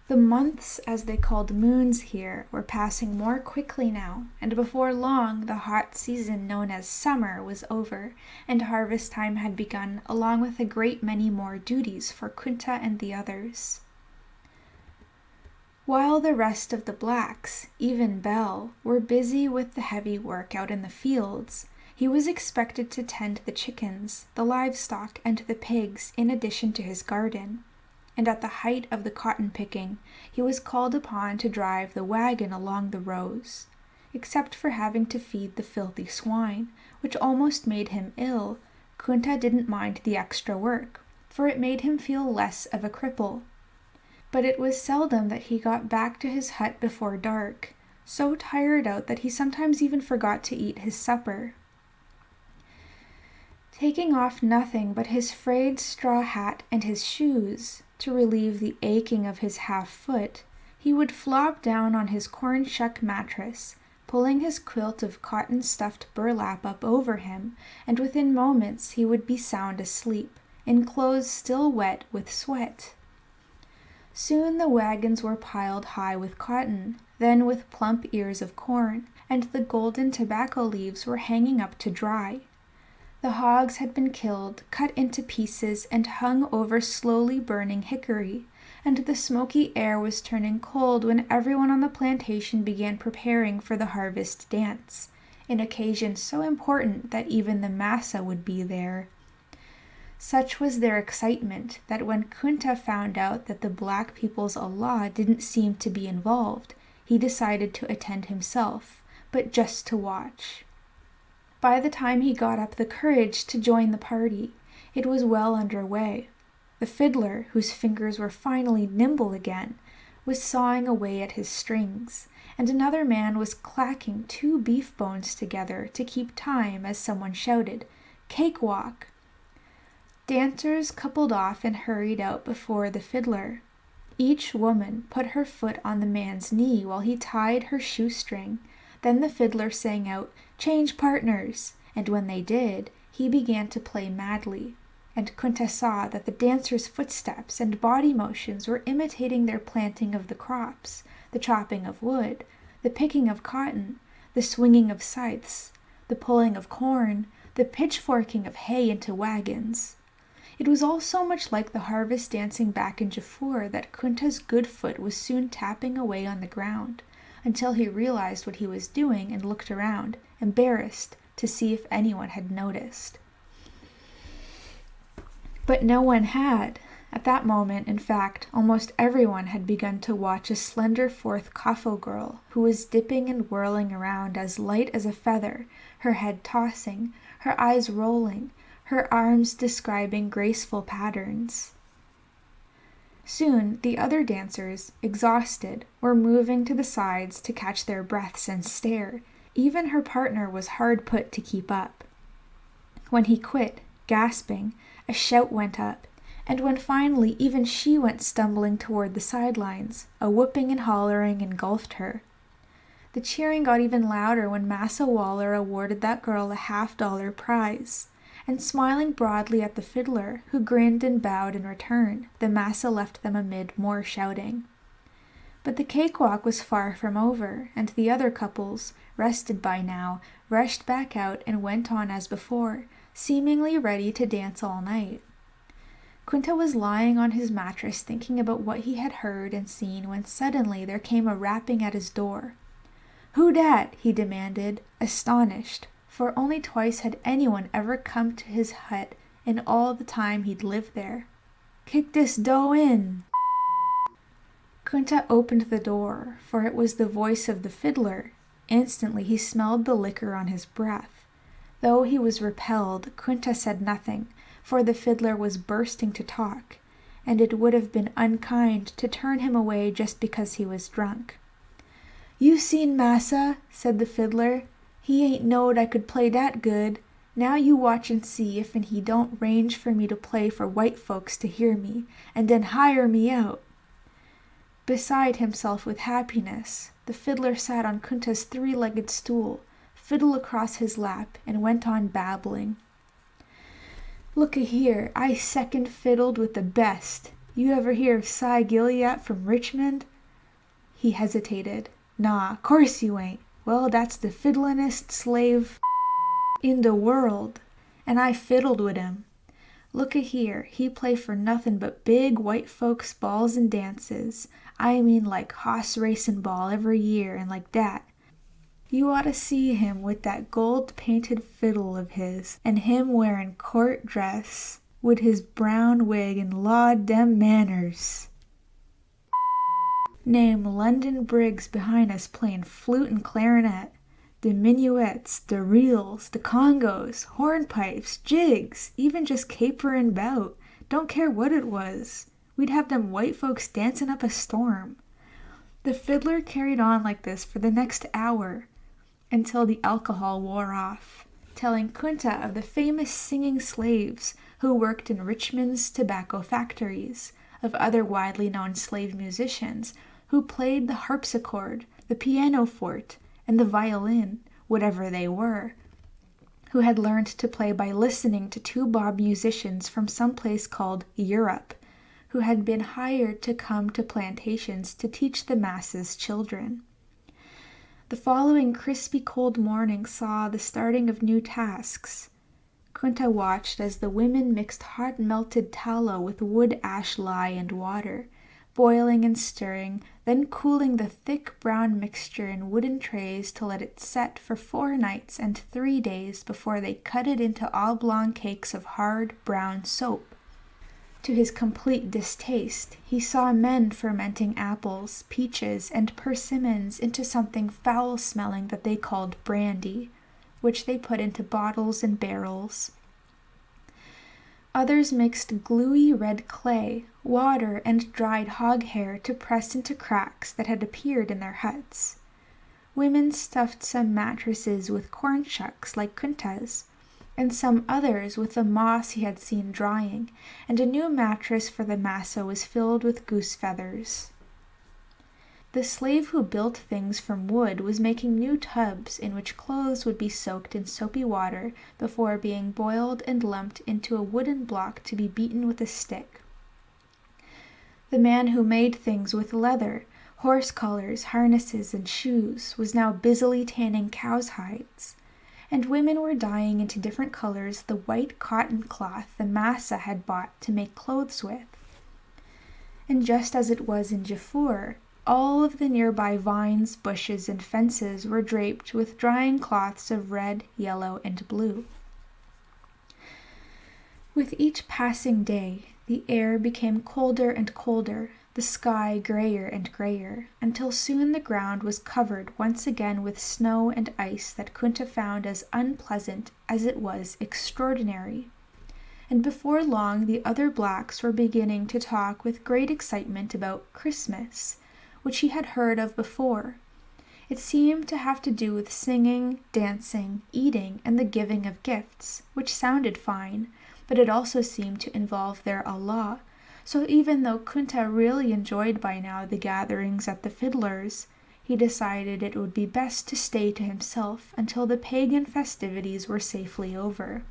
The months, as they called moons here, were passing more quickly now, and before long the hot season known as summer was over, and harvest time had begun, along with a great many more duties for Kunta and the others. While the rest of the blacks, even Bell, were busy with the heavy work out in the fields, he was expected to tend the chickens, the livestock, and the pigs in addition to his garden. And at the height of the cotton picking, he was called upon to drive the wagon along the rows. Except for having to feed the filthy swine, which almost made him ill, Kunta didn't mind the extra work, for it made him feel less of a cripple. But it was seldom that he got back to his hut before dark, so tired out that he sometimes even forgot to eat his supper. Taking off nothing but his frayed straw hat and his shoes, to relieve the aching of his half foot, he would flop down on his corn shuck mattress, pulling his quilt of cotton-stuffed burlap up over him, and within moments he would be sound asleep, in clothes still wet with sweat. Soon the wagons were piled high with cotton, then with plump ears of corn, and the golden tobacco leaves were hanging up to dry. The hogs had been killed, cut into pieces, and hung over slowly burning hickory, and the smoky air was turning cold when everyone on the plantation began preparing for the harvest dance, an occasion so important that even the massa would be there. Such was their excitement that when Kunta found out that the black people's Allah didn't seem to be involved, he decided to attend himself, but just to watch. By the time he got up the courage to join the party, it was well under way. The fiddler, whose fingers were finally nimble again, was sawing away at his strings, and another man was clacking 2 beef bones together to keep time as someone shouted, "Cakewalk!" Dancers coupled off and hurried out before the fiddler. Each woman put her foot on the man's knee while he tied her shoestring. Then the fiddler sang out, "Change partners," and when they did, he began to play madly, and Kunta saw that the dancers' footsteps and body motions were imitating their planting of the crops, the chopping of wood, the picking of cotton, the swinging of scythes, the pulling of corn, the pitchforking of hay into wagons. It was all so much like the harvest dancing back in Jaffur that Kunta's good foot was soon tapping away on the ground, until he realized what he was doing and looked around, embarrassed, to see if anyone had noticed. But no one had. At that moment, in fact, almost everyone had begun to watch a slender fourth Kafo girl who was dipping and whirling around as light as a feather, her head tossing, her eyes rolling, her arms describing graceful patterns. Soon the other dancers, exhausted, were moving to the sides to catch their breaths and stare. Even her partner was hard put to keep up. When he quit, gasping, a shout went up, and when finally even she went stumbling toward the sidelines, a whooping and hollering engulfed her. The cheering got even louder when Massa Waller awarded that girl a $50 prize, and smiling broadly at the fiddler, who grinned and bowed in return, the Massa left them amid more shouting. But the cakewalk was far from over, and the other couples, rested by now, rushed back out and went on as before, seemingly ready to dance all night. Quinta was lying on his mattress thinking about what he had heard and seen when suddenly there came a rapping at his door. "Who dat?" he demanded, astonished, for only twice had anyone ever come to his hut in all the time he'd lived there. "Kick dis dough in!" Quinta opened the door, for it was the voice of the fiddler. Instantly he smelled the liquor on his breath. Though he was repelled, Quinta said nothing, for the fiddler was bursting to talk, and it would have been unkind to turn him away just because he was drunk. "You seen Massa," said the fiddler. "He ain't knowed I could play dat good. Now you watch and see if'n he don't range for me to play for white folks to hear me, and den hire me out." Beside himself with happiness, the fiddler sat on Quinta's three-legged stool, fiddle across his lap, and went on babbling. "Look-a-here, I second fiddled with the best. You ever hear of Cy Gilliat from Richmond?" He hesitated. "Nah, course you ain't. Well, that's the fiddlin'est slave in the world, and I fiddled wid him. Look-a-here, he play for nothin' but big white folks' balls and dances. I mean like hoss racin' ball every year and like dat. You oughta see him with that gold-painted fiddle of his, and him wearin' court dress, wid his brown wig and lawd dem manners. Name London Briggs behind us playin' flute and clarinet. The minuets, the reels, the congos, hornpipes, jigs, even just caperin' 'bout. Don't care what it was. We'd have them white folks dancin' up a storm." The fiddler carried on like this for the next hour, until the alcohol wore off, telling Quinta of the famous singing slaves who worked in Richmond's tobacco factories, of other widely known slave musicians who played the harpsichord, the pianoforte, and the violin, whatever they were, who had learned to play by listening to two bob musicians from some place called Europe, who had been hired to come to plantations to teach the masses children. The following crispy cold morning saw the starting of new tasks. Quinta watched as the women mixed hot melted tallow with wood ash lye and water, boiling and stirring, then cooling the thick brown mixture in wooden trays to let it set for 4 nights and 3 days before they cut it into oblong cakes of hard brown soap. To his complete distaste, he saw men fermenting apples, peaches, and persimmons into something foul-smelling that they called brandy, which they put into bottles and barrels. Others mixed gluey red clay, water, and dried hog hair to press into cracks that had appeared in their huts. Women stuffed some mattresses with corn shucks like Quinta's, and some others with the moss he had seen drying, and a new mattress for the Massa was filled with goose feathers. The slave who built things from wood was making new tubs in which clothes would be soaked in soapy water before being boiled and lumped into a wooden block to be beaten with a stick. The man who made things with leather, horse collars, harnesses, and shoes was now busily tanning cows' hides, and women were dyeing into different colors the white cotton cloth the Massa had bought to make clothes with. And just as it was in Jafur, all of the nearby vines, bushes, and fences were draped with drying cloths of red, yellow, and blue. With each passing day, The air became colder and colder, the sky grayer and grayer, until soon the ground was covered once again with snow and ice that Kunta found as unpleasant as it was extraordinary. And before long the other blacks were beginning to talk with great excitement about Christmas, which he had heard of before. It seemed to have to do with singing, dancing, eating, and the giving of gifts, which sounded fine, but it also seemed to involve their Allah. So even though Kunta really enjoyed by now the gatherings at the fiddler's, he decided it would be best to stay to himself until the pagan festivities were safely over.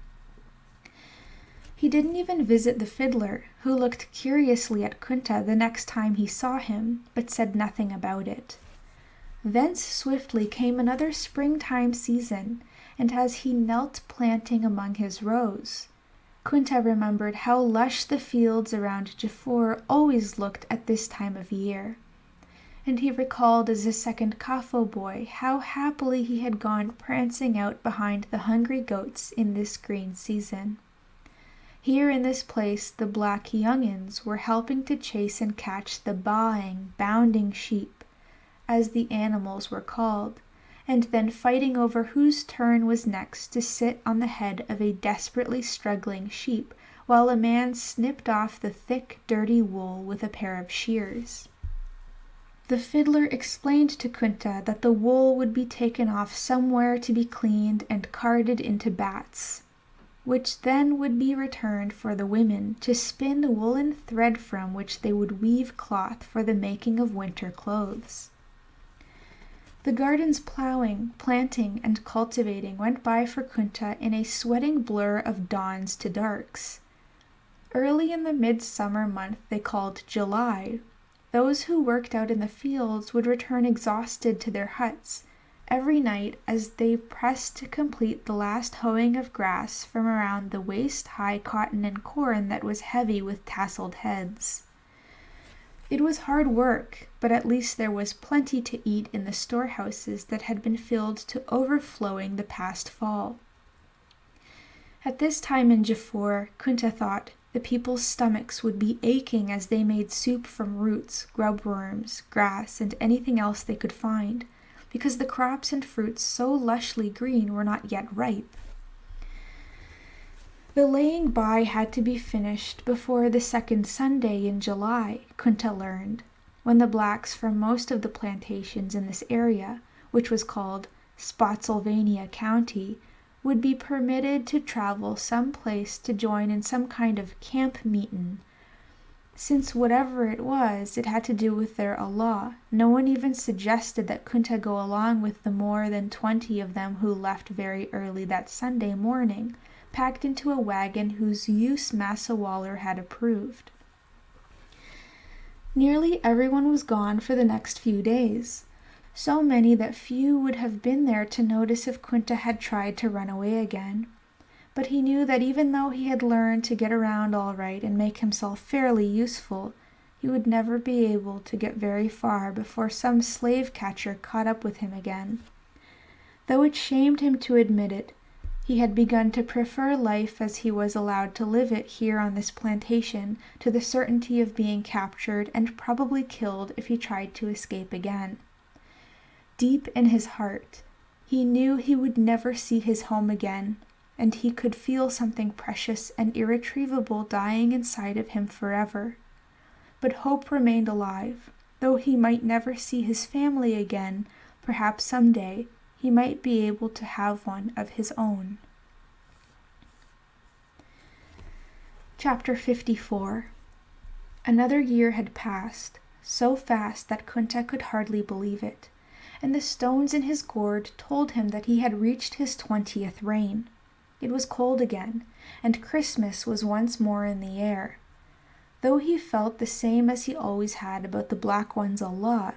He didn't even visit the fiddler, who looked curiously at Kunta the next time he saw him, but said nothing about it. Thence swiftly came another springtime season, and as he knelt planting among his rows, Kunta remembered how lush the fields around Jaffur always looked at this time of year. And he recalled as a second Kafo boy how happily he had gone prancing out behind the hungry goats in this green season. Here in this place the black youngins were helping to chase and catch the baaing, bounding sheep, as the animals were called, and then fighting over whose turn was next to sit on the head of a desperately struggling sheep, while a man snipped off the thick, dirty wool with a pair of shears. The fiddler explained to Kunta that the wool would be taken off somewhere to be cleaned and carded into bats, which then would be returned for the women to spin the woolen thread from which they would weave cloth for the making of winter clothes. The gardens plowing, planting, and cultivating went by for Kunta in a sweating blur of dawns to darks. Early in the midsummer month they called July, those who worked out in the fields would return exhausted to their huts every night as they pressed to complete the last hoeing of grass from around the waist-high cotton and corn that was heavy with tasseled heads. It was hard work, but at least there was plenty to eat in the storehouses that had been filled to overflowing the past fall. At this time in Jaffur, Kunta thought, the people's stomachs would be aching as they made soup from roots, grubworms, grass, and anything else they could find, because the crops and fruits so lushly green were not yet ripe. The laying by had to be finished before the second Sunday in July, Kunta learned, when the blacks from most of the plantations in this area, which was called Spotsylvania County, would be permitted to travel some place to join in some kind of camp meetin'. Since whatever it was, it had to do with their Allah. No one even suggested that Kunta go along with the more than 20 of them who left very early that Sunday morning, packed into a wagon whose use Massa Waller had approved. Nearly everyone was gone for the next few days, so many that few would have been there to notice if Kunta had tried to run away again. But he knew that even though he had learned to get around all right and make himself fairly useful, he would never be able to get very far before some slave catcher caught up with him again. Though it shamed him to admit it, he had begun to prefer life as he was allowed to live it here on this plantation to the certainty of being captured and probably killed if he tried to escape again. Deep in his heart, he knew he would never see his home again, and he could feel something precious and irretrievable dying inside of him forever. But hope remained alive. Though he might never see his family again, perhaps someday he might be able to have one of his own. Chapter 54. Another year had passed, so fast that Kunta could hardly believe it, and the stones in his gourd told him that he had reached his 20th reign. It was cold again, and Christmas was once more in the air. Though he felt the same as he always had about the Black One's Allah,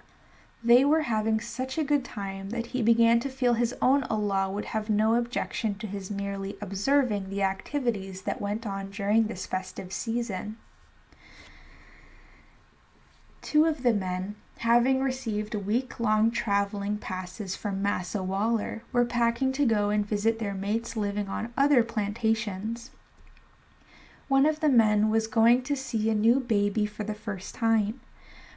they were having such a good time that he began to feel his own Allah would have no objection to his merely observing the activities that went on during this festive season. 2 of the men, having received week-long traveling passes from Massa Waller, were packing to go and visit their mates living on other plantations. One of the men was going to see a new baby for the first time,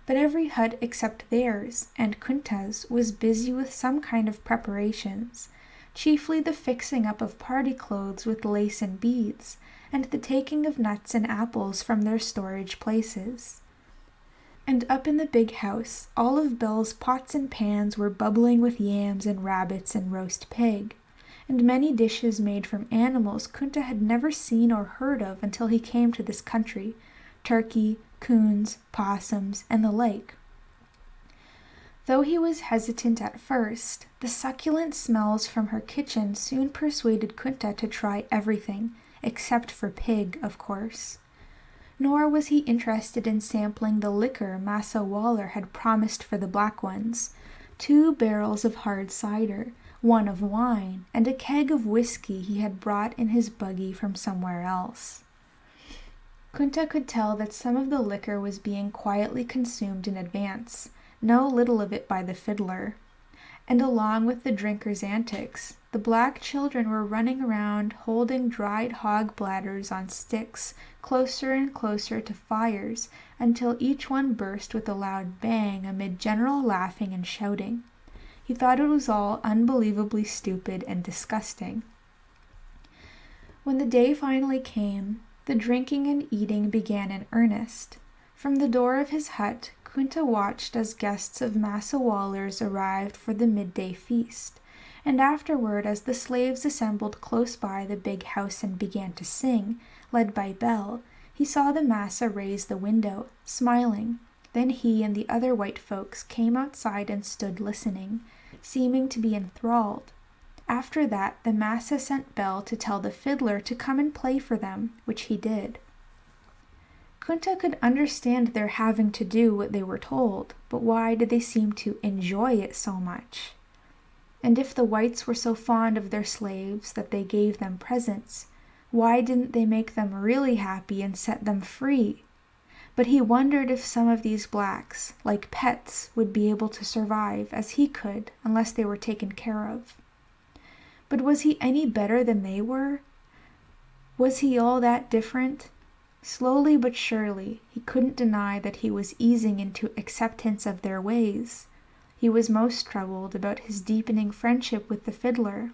but every hut except theirs and Kunta's was busy with some kind of preparations, chiefly the fixing up of party clothes with lace and beads, and the taking of nuts and apples from their storage places. And up in the big house, all of Belle's pots and pans were bubbling with yams and rabbits and roast pig, and many dishes made from animals Kunta had never seen or heard of until he came to this country, turkey, coons, possums, and the like. Though he was hesitant at first, the succulent smells from her kitchen soon persuaded Kunta to try everything, except for pig, of course. Nor was he interested in sampling the liquor Massa Waller had promised for the black ones, 2 barrels of hard cider, 1 of wine, and a keg of whiskey he had brought in his buggy from somewhere else. Kunta could tell that some of the liquor was being quietly consumed in advance, no little of it by the fiddler. And along with the drinkers' antics, the black children were running around holding dried hog bladders on sticks closer and closer to fires until each one burst with a loud bang amid general laughing and shouting. He thought it was all unbelievably stupid and disgusting. When the day finally came, the drinking and eating began in earnest. From the door of his hut, Kunta watched as guests of Massa Waller's arrived for the midday feast, and afterward as the slaves assembled close by the big house and began to sing, led by Belle, he saw the Massa raise the window, smiling. Then he and the other white folks came outside and stood listening, seeming to be enthralled. After that, the Massa sent Belle to tell the fiddler to come and play for them, which he did. Kunta could understand their having to do what they were told, but why did they seem to enjoy it so much? And if the whites were so fond of their slaves that they gave them presents, why didn't they make them really happy and set them free? But he wondered if some of these blacks, like pets, would be able to survive as he could unless they were taken care of. But was he any better than they were? Was he all that different? Slowly but surely, he couldn't deny that he was easing into acceptance of their ways. He was most troubled about his deepening friendship with the fiddler.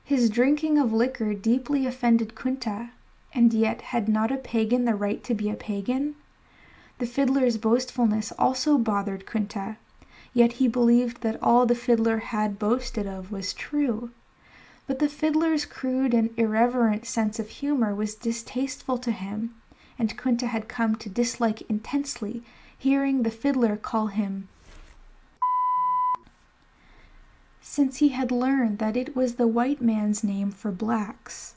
His drinking of liquor deeply offended Kunta, and yet had not a pagan the right to be a pagan? The fiddler's boastfulness also bothered Kunta, yet he believed that all the fiddler had boasted of was true. But the fiddler's crude and irreverent sense of humor was distasteful to him, and Kunta had come to dislike intensely hearing the fiddler call him since he had learned that it was the white man's name for blacks.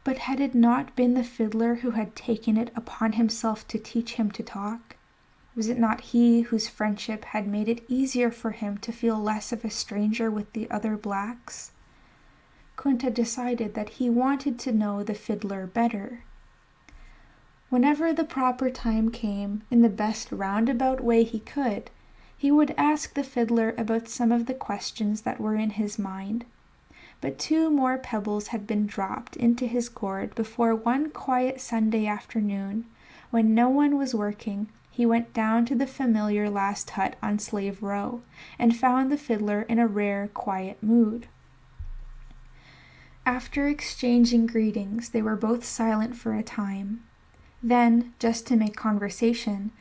But had it not been the fiddler who had taken it upon himself to teach him to talk? Was it not he whose friendship had made it easier for him to feel less of a stranger with the other blacks? Kunta decided that he wanted to know the fiddler better. Whenever the proper time came, in the best roundabout way he could, he would ask the fiddler about some of the questions that were in his mind. But 2 more pebbles had been dropped into his gourd before one quiet Sunday afternoon, when no one was working, he went down to the familiar last hut on Slave Row, and found the fiddler in a rare, quiet mood. After exchanging greetings, they were both silent for a time. Then, just to make conversation,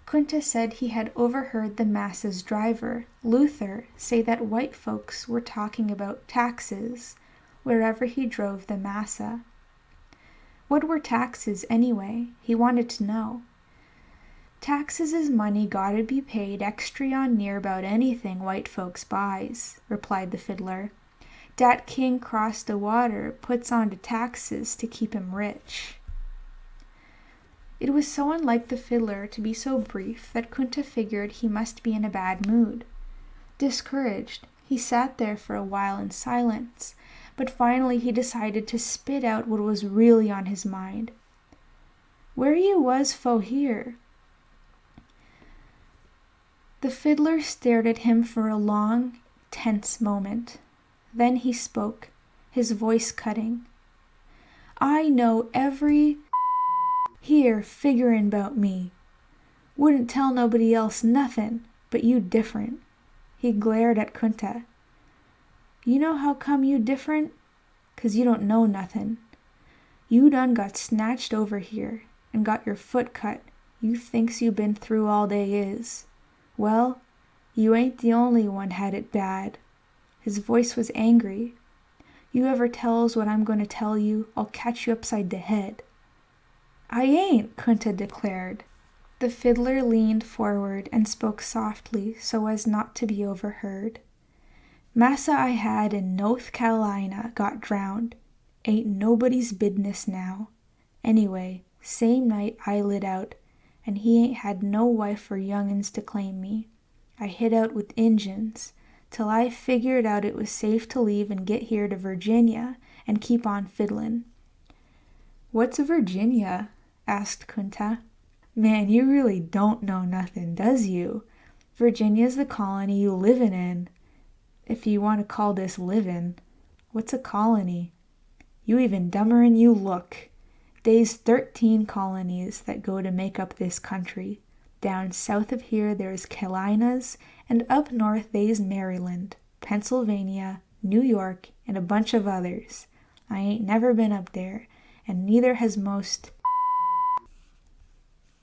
Kunta said he had overheard the Massa's driver, Luther, say that white folks were talking about taxes wherever he drove the Massa. What were taxes anyway? He wanted to know. Taxes is money gotta be paid extry on near about anything white folks buys, replied the fiddler. Dat king cross the water puts on the taxes to keep him rich. It was so unlike the fiddler to be so brief that Kunta figured he must be in a bad mood. Discouraged, he sat there for a while in silence, but finally he decided to spit out what was really on his mind. Where you was fo here? The fiddler stared at him for a long, tense moment. Then he spoke, his voice cutting. I know every here figurin' 'bout me. Wouldn't tell nobody else nothin', but you different." He glared at Kunta. "You know how come you different? 'Cause you don't know nothin'. You done got snatched over here, and got your foot cut. You thinks you been through all they is. Well, you ain't the only one had it bad." His voice was angry. "You ever tells what I'm going to tell you, I'll catch you upside the head." "I ain't," Kunta declared. The fiddler leaned forward and spoke softly so as not to be overheard. "Massa I had in North Carolina got drowned. Ain't nobody's business now. Anyway, same night I lit out, and he ain't had no wife or young'uns to claim me. I hid out with Injuns, till I figured out it was safe to leave and get here to Virginia and keep on fiddlin'." "What's Virginia?" asked Kunta. "Man, you really don't know nothing, does you? Virginia's the colony you livin' in. If you want to call this livin'. What's a colony? You even dummer'n you look. They's 13 colonies that go to make up this country. Down south of here there's Carolinas, and up north they's Maryland, Pennsylvania, New York, and a bunch of others. I ain't never been up there, and neither has most.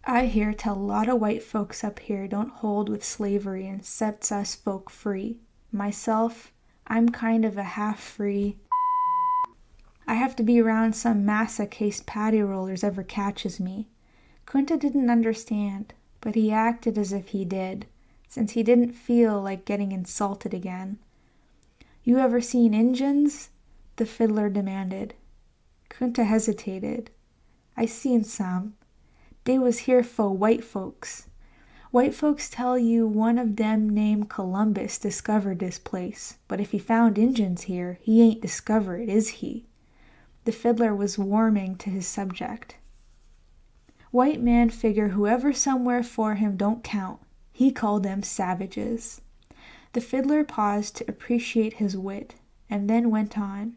I hear tell a lot of white folks up here don't hold with slavery and sets us folk free. Myself, I'm kind of a half-free. I have to be around some massa case patty rollers ever catches me." Kunta didn't understand, but he acted as if he did, since he didn't feel like getting insulted again. "You ever seen Injuns?" the fiddler demanded. Kunta hesitated. "I seen some. They was here fo' white folks. White folks tell you one of them named Columbus discovered this place, but if he found Injuns here, he ain't discover it, is he?" The fiddler was warming to his subject. "White man figure whoever somewhere for him don't count. He called them savages." The fiddler paused to appreciate his wit, and then went on.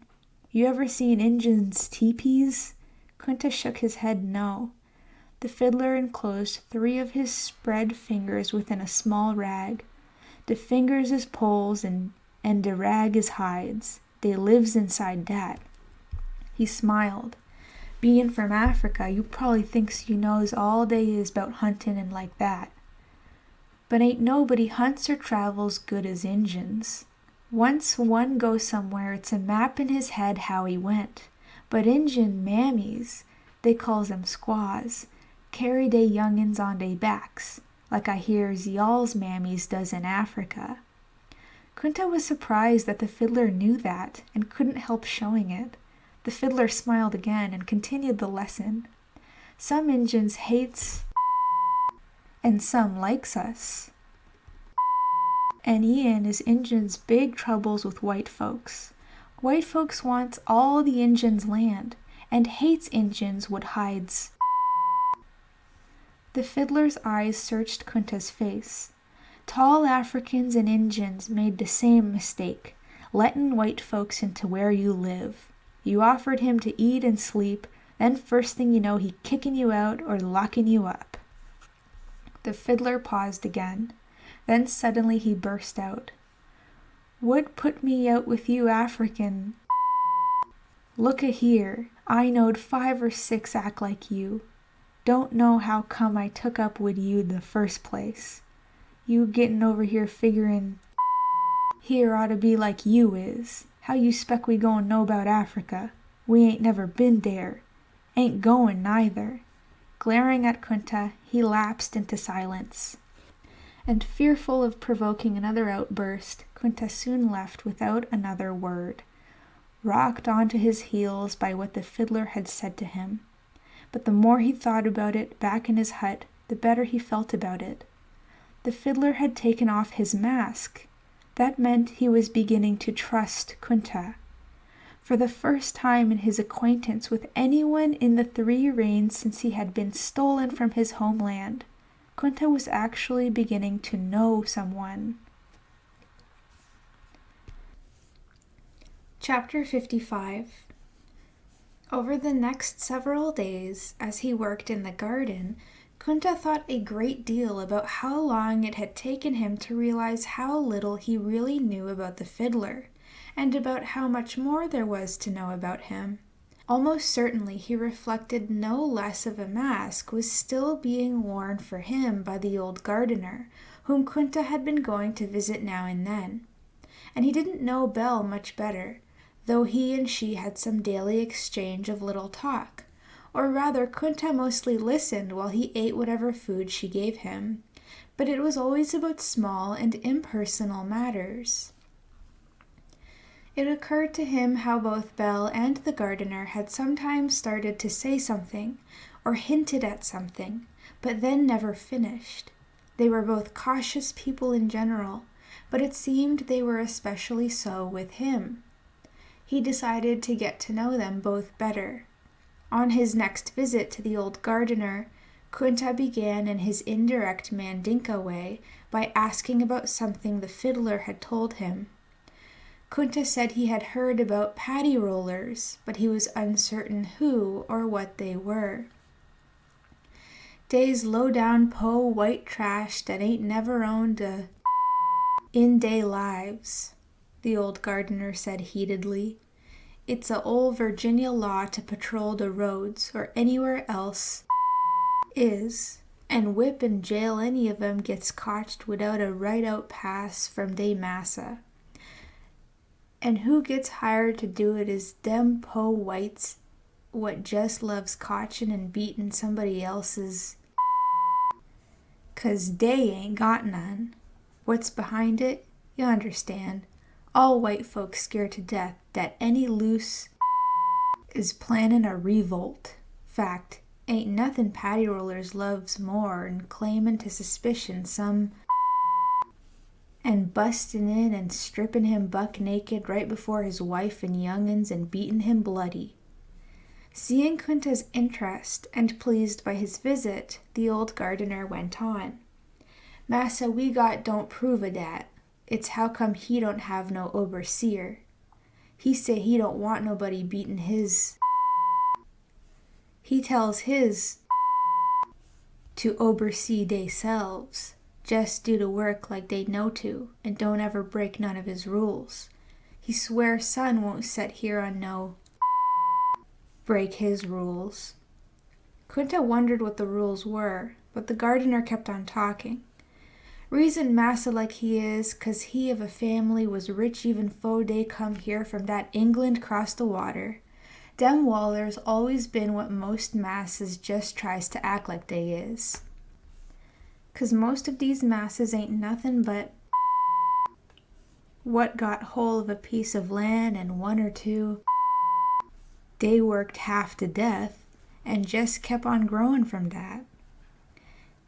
"You ever seen Injuns' teepees?" Kunta shook his head no. The fiddler enclosed 3 of his spread fingers within a small rag. "The fingers is poles and de rag is hides. They lives inside dat." He smiled. "Bein' from Africa, you probably thinks you knows all they is 'bout huntin' and like that. But ain't nobody hunts or travels good as Injuns. Once one goes somewhere, it's a map in his head how he went. But Injun mammies, they calls them squaws, carry they young'uns on they backs, like I hears y'all's mammies does in Africa." Kunta was surprised that the fiddler knew that, and couldn't help showing it. The fiddler smiled again and continued the lesson. "Some Injuns hates and some likes us. And Ian is Injuns' big troubles with white folks. White folks wants all the Injuns' land, and hates Injuns what hides." The fiddler's eyes searched Kunta's face. "Tall Africans and Injuns made the same mistake, lettin' white folks into where you live. You offered him to eat and sleep, then first thing you know he kicking you out or locking you up." The fiddler paused again. Then suddenly he burst out. "What put me out with you African? Look a here, I knowed 5 or 6 act like you. Don't know how come I took up wid you in the first place. You gettin' over here figurin' here ought to be like you is. How you spec we goin' know 'bout Africa? We ain't never been there. Ain't goin' neither." Glaring at Kunta, he lapsed into silence. And fearful of provoking another outburst, Kunta soon left without another word, rocked onto his heels by what the fiddler had said to him. But the more he thought about it back in his hut, the better he felt about it. The fiddler had taken off his mask. That meant he was beginning to trust Kunta. For the first time in his acquaintance with anyone in the 3 reigns since he had been stolen from his homeland, Kunta was actually beginning to know someone. Chapter 55. Over the next several days, as he worked in the garden, Kunta thought a great deal about how long it had taken him to realize how little he really knew about the fiddler, and about how much more there was to know about him. Almost certainly he reflected no less of a mask was still being worn for him by the old gardener, whom Kunta had been going to visit now and then. And he didn't know Belle much better, though he and she had some daily exchange of little talk. Or rather, Kunta mostly listened while he ate whatever food she gave him, but it was always about small and impersonal matters. It occurred to him how both Belle and the gardener had sometimes started to say something, or hinted at something, but then never finished. They were both cautious people in general, but it seemed they were especially so with him. He decided to get to know them both better. On his next visit to the old gardener, Kunta began in his indirect Mandinka way by asking about something the fiddler had told him. Kunta said he had heard about paddy rollers, but he was uncertain who or what they were. "Dey's low-down po' white trash that ain't never owned a in dey lives," the old gardener said heatedly. "It's a ol' Virginia law to patrol the roads, or anywhere else is, and whip and jail any of 'em gets cotched without a right-out pass from dey massa. And who gets hired to do it is dem po' whites what just loves cotchin' and beatin' somebody else's, 'cause dey ain't got none. What's behind it? You understand. All white folks scared to death that any loose is plannin' a revolt. Fact, ain't nothin' paddy rollers loves more'n claimin' to suspicion some and bustin' in and strippin' him buck naked right before his wife and young'uns and beatin' him bloody." Seeing Kunta's interest and pleased by his visit, the old gardener went on. "Massa we got don't prove o' dat. It's how come he don't have no overseer. He say he don't want nobody beatin' his. He tells his to oversee deyselves. Just do the work like they know to, and don't ever break none of his rules. He swear son won't set here on no break his rules." Kunta wondered what the rules were, but the gardener kept on talking. "Reason massa like he is, 'cause he of a family was rich even fo' dey come here from dat England cross the water. Dem Wallers always been what most masses just tries to act like they is. 'Cause most of these masses ain't nothin' but what got hold of a piece of land and one or two dey worked half to death and just kept on growin' from dat.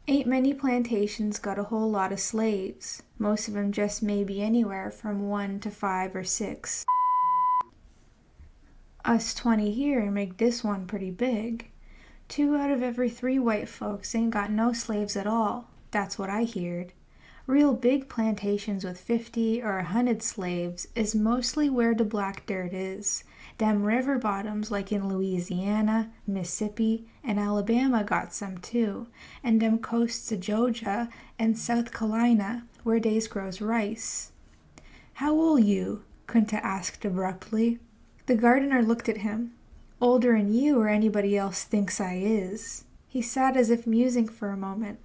Ain't many plantations got a whole lot of slaves, most of 'em just maybe anywhere from 1 to 5 or 6. Us 20 here make this one pretty big. 2 out of every 3 white folks ain't got no slaves at all. That's what I heard. Real big plantations with 50 or 100 slaves is mostly where the black dirt is. Dem river bottoms like in Louisiana, Mississippi, and Alabama got some too, and dem coasts of Georgia and South Carolina where days grows rice." "How old you?" Kunta asked abruptly. The gardener looked at him. "Older'n you or anybody else thinks I is." He sat as if musing for a moment.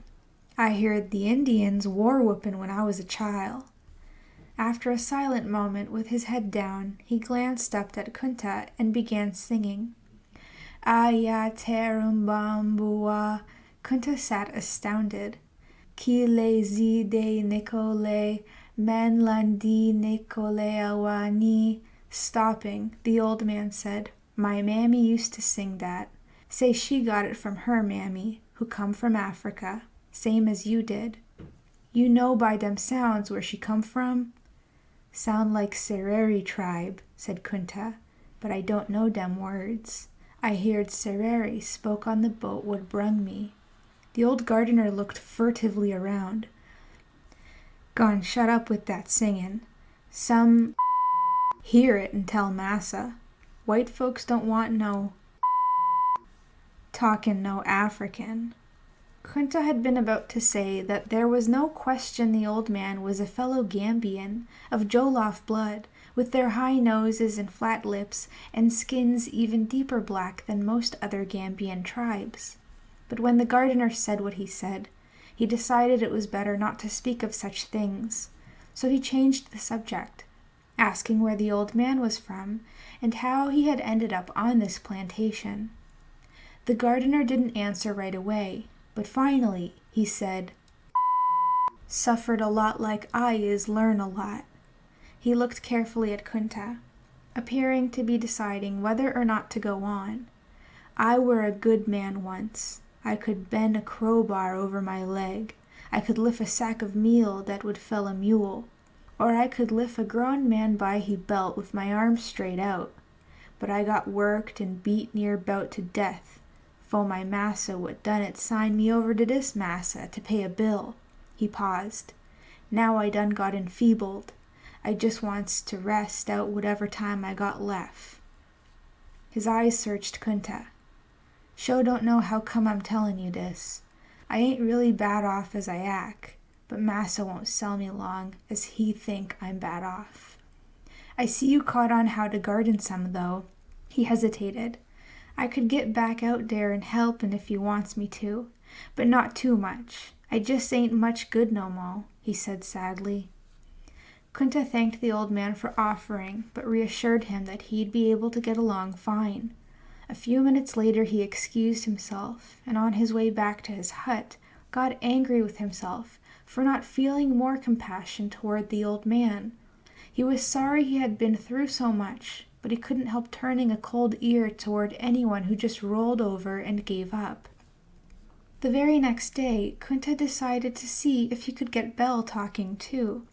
"I heard the Indians war-whoopin' when I was a child." After a silent moment, with his head down, he glanced up at Kunta and began singing. "Aya terumbambua." Kunta sat astounded. "Kile zide Nicole, manlandi Nicole awani." Stopping, the old man said, "My mammy used to sing that. Say she got it from her mammy, who come from Africa, same as you did. You know by dem sounds where she come from?" "Sound like Sereri tribe," said Kunta, "but I don't know dem words. I heard Sereri spoke on the boat what brung me." The old gardener looked furtively around. "Gone shut up with that singin'. Some hear it and tell massa. White folks don't want no Talkin' no African. Kunta had been about to say that there was no question the old man was a fellow Gambian, of Jollof blood, with their high noses and flat lips, and skins even deeper black than most other Gambian tribes. But when the gardener said what he said, he decided it was better not to speak of such things, so he changed the subject, asking where the old man was from, and how he had ended up on this plantation. The gardener didn't answer right away, but finally he said, "Suffered a lot like I is learn a lot." He looked carefully at Kunta, appearing to be deciding whether or not to go on. "I were a good man once. I could bend a crowbar over my leg. I could lift a sack of meal that would fill a mule. Or I could lift a grown man by he belt with my arms straight out. But I got worked and beat near bout to death. Fo my massa what done it signed me over to this massa to pay a bill." He paused. "Now I done got enfeebled. I just wants to rest out whatever time I got left." His eyes searched Kunta. "Sho don't know how come I'm tellin' you this. I ain't really bad off as I act, but massa won't sell me long as he think I'm bad off. I see you caught on how to garden some, though." He hesitated. "I could get back out there and helpin' if you wants me to, but not too much. I just ain't much good no mo'," he said sadly. Kunta thanked the old man for offering, but reassured him that he'd be able to get along fine. A few minutes later he excused himself, and on his way back to his hut, got angry with himself for not feeling more compassion toward the old man. He was sorry he had been through so much, but he couldn't help turning a cold ear toward anyone who just rolled over and gave up. The very next day, Kunta decided to see if he could get Belle talking too.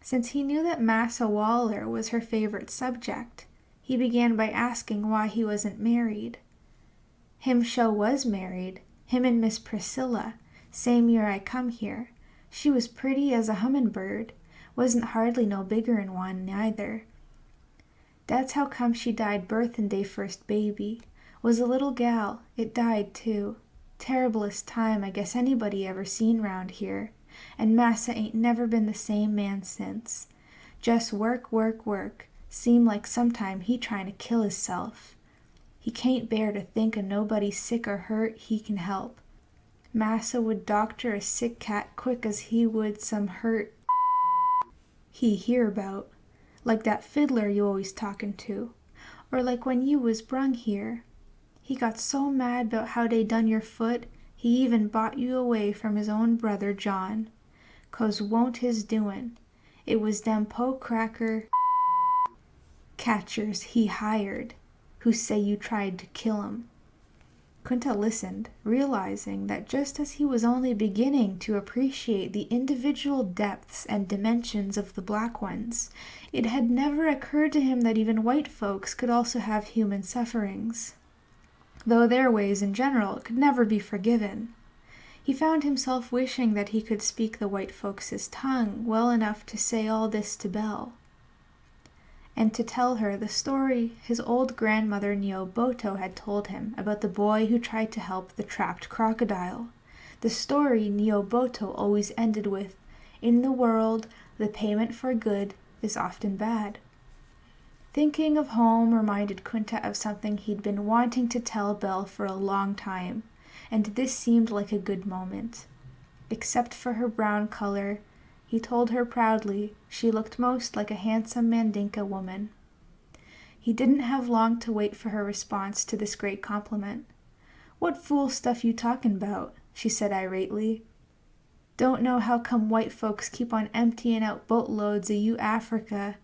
Since he knew that Massa Waller was her favorite subject, he began by asking why he wasn't married. "Him sho was married, him and Miss Priscilla, same year I come here. She was pretty as a hummingbird, wasn't hardly no bigger'n one neither. That's how come she died birthin' day first baby. Was a little gal, it died too. Terriblest time I guess anybody ever seen round here, and Massa ain't never been the same man since. Just work, work, work. Seem like sometime he trying to kill hisself. He can't bear to think of nobody sick or hurt he can help. Massa would doctor a sick cat quick as he would some hurt he hear about. Like that fiddler you always talkin' to, or like when you was brung here. He got so mad 'bout how they done your foot, he even bought you away from his own brother John. 'Cause won't his doin'. It was them po-cracker catchers he hired, who say you tried to kill him." Kunta listened, realizing that just as he was only beginning to appreciate the individual depths and dimensions of the black ones, it had never occurred to him that even white folks could also have human sufferings, though their ways in general could never be forgiven. He found himself wishing that he could speak the white folks' tongue well enough to say all this to Belle, and to tell her the story his old grandmother Nioboto had told him about the boy who tried to help the trapped crocodile. The story Nioboto always ended with, "In the world, the payment for good is often bad." Thinking of home reminded Kunta of something he'd been wanting to tell Belle for a long time, and this seemed like a good moment. Except for her brown color, he told her proudly she looked most like a handsome Mandinka woman. He didn't have long to wait for her response to this great compliment. "What fool stuff you talkin' 'bout?" she said irately. "Don't know how come white folks keep on emptyin' out boatloads of you Africa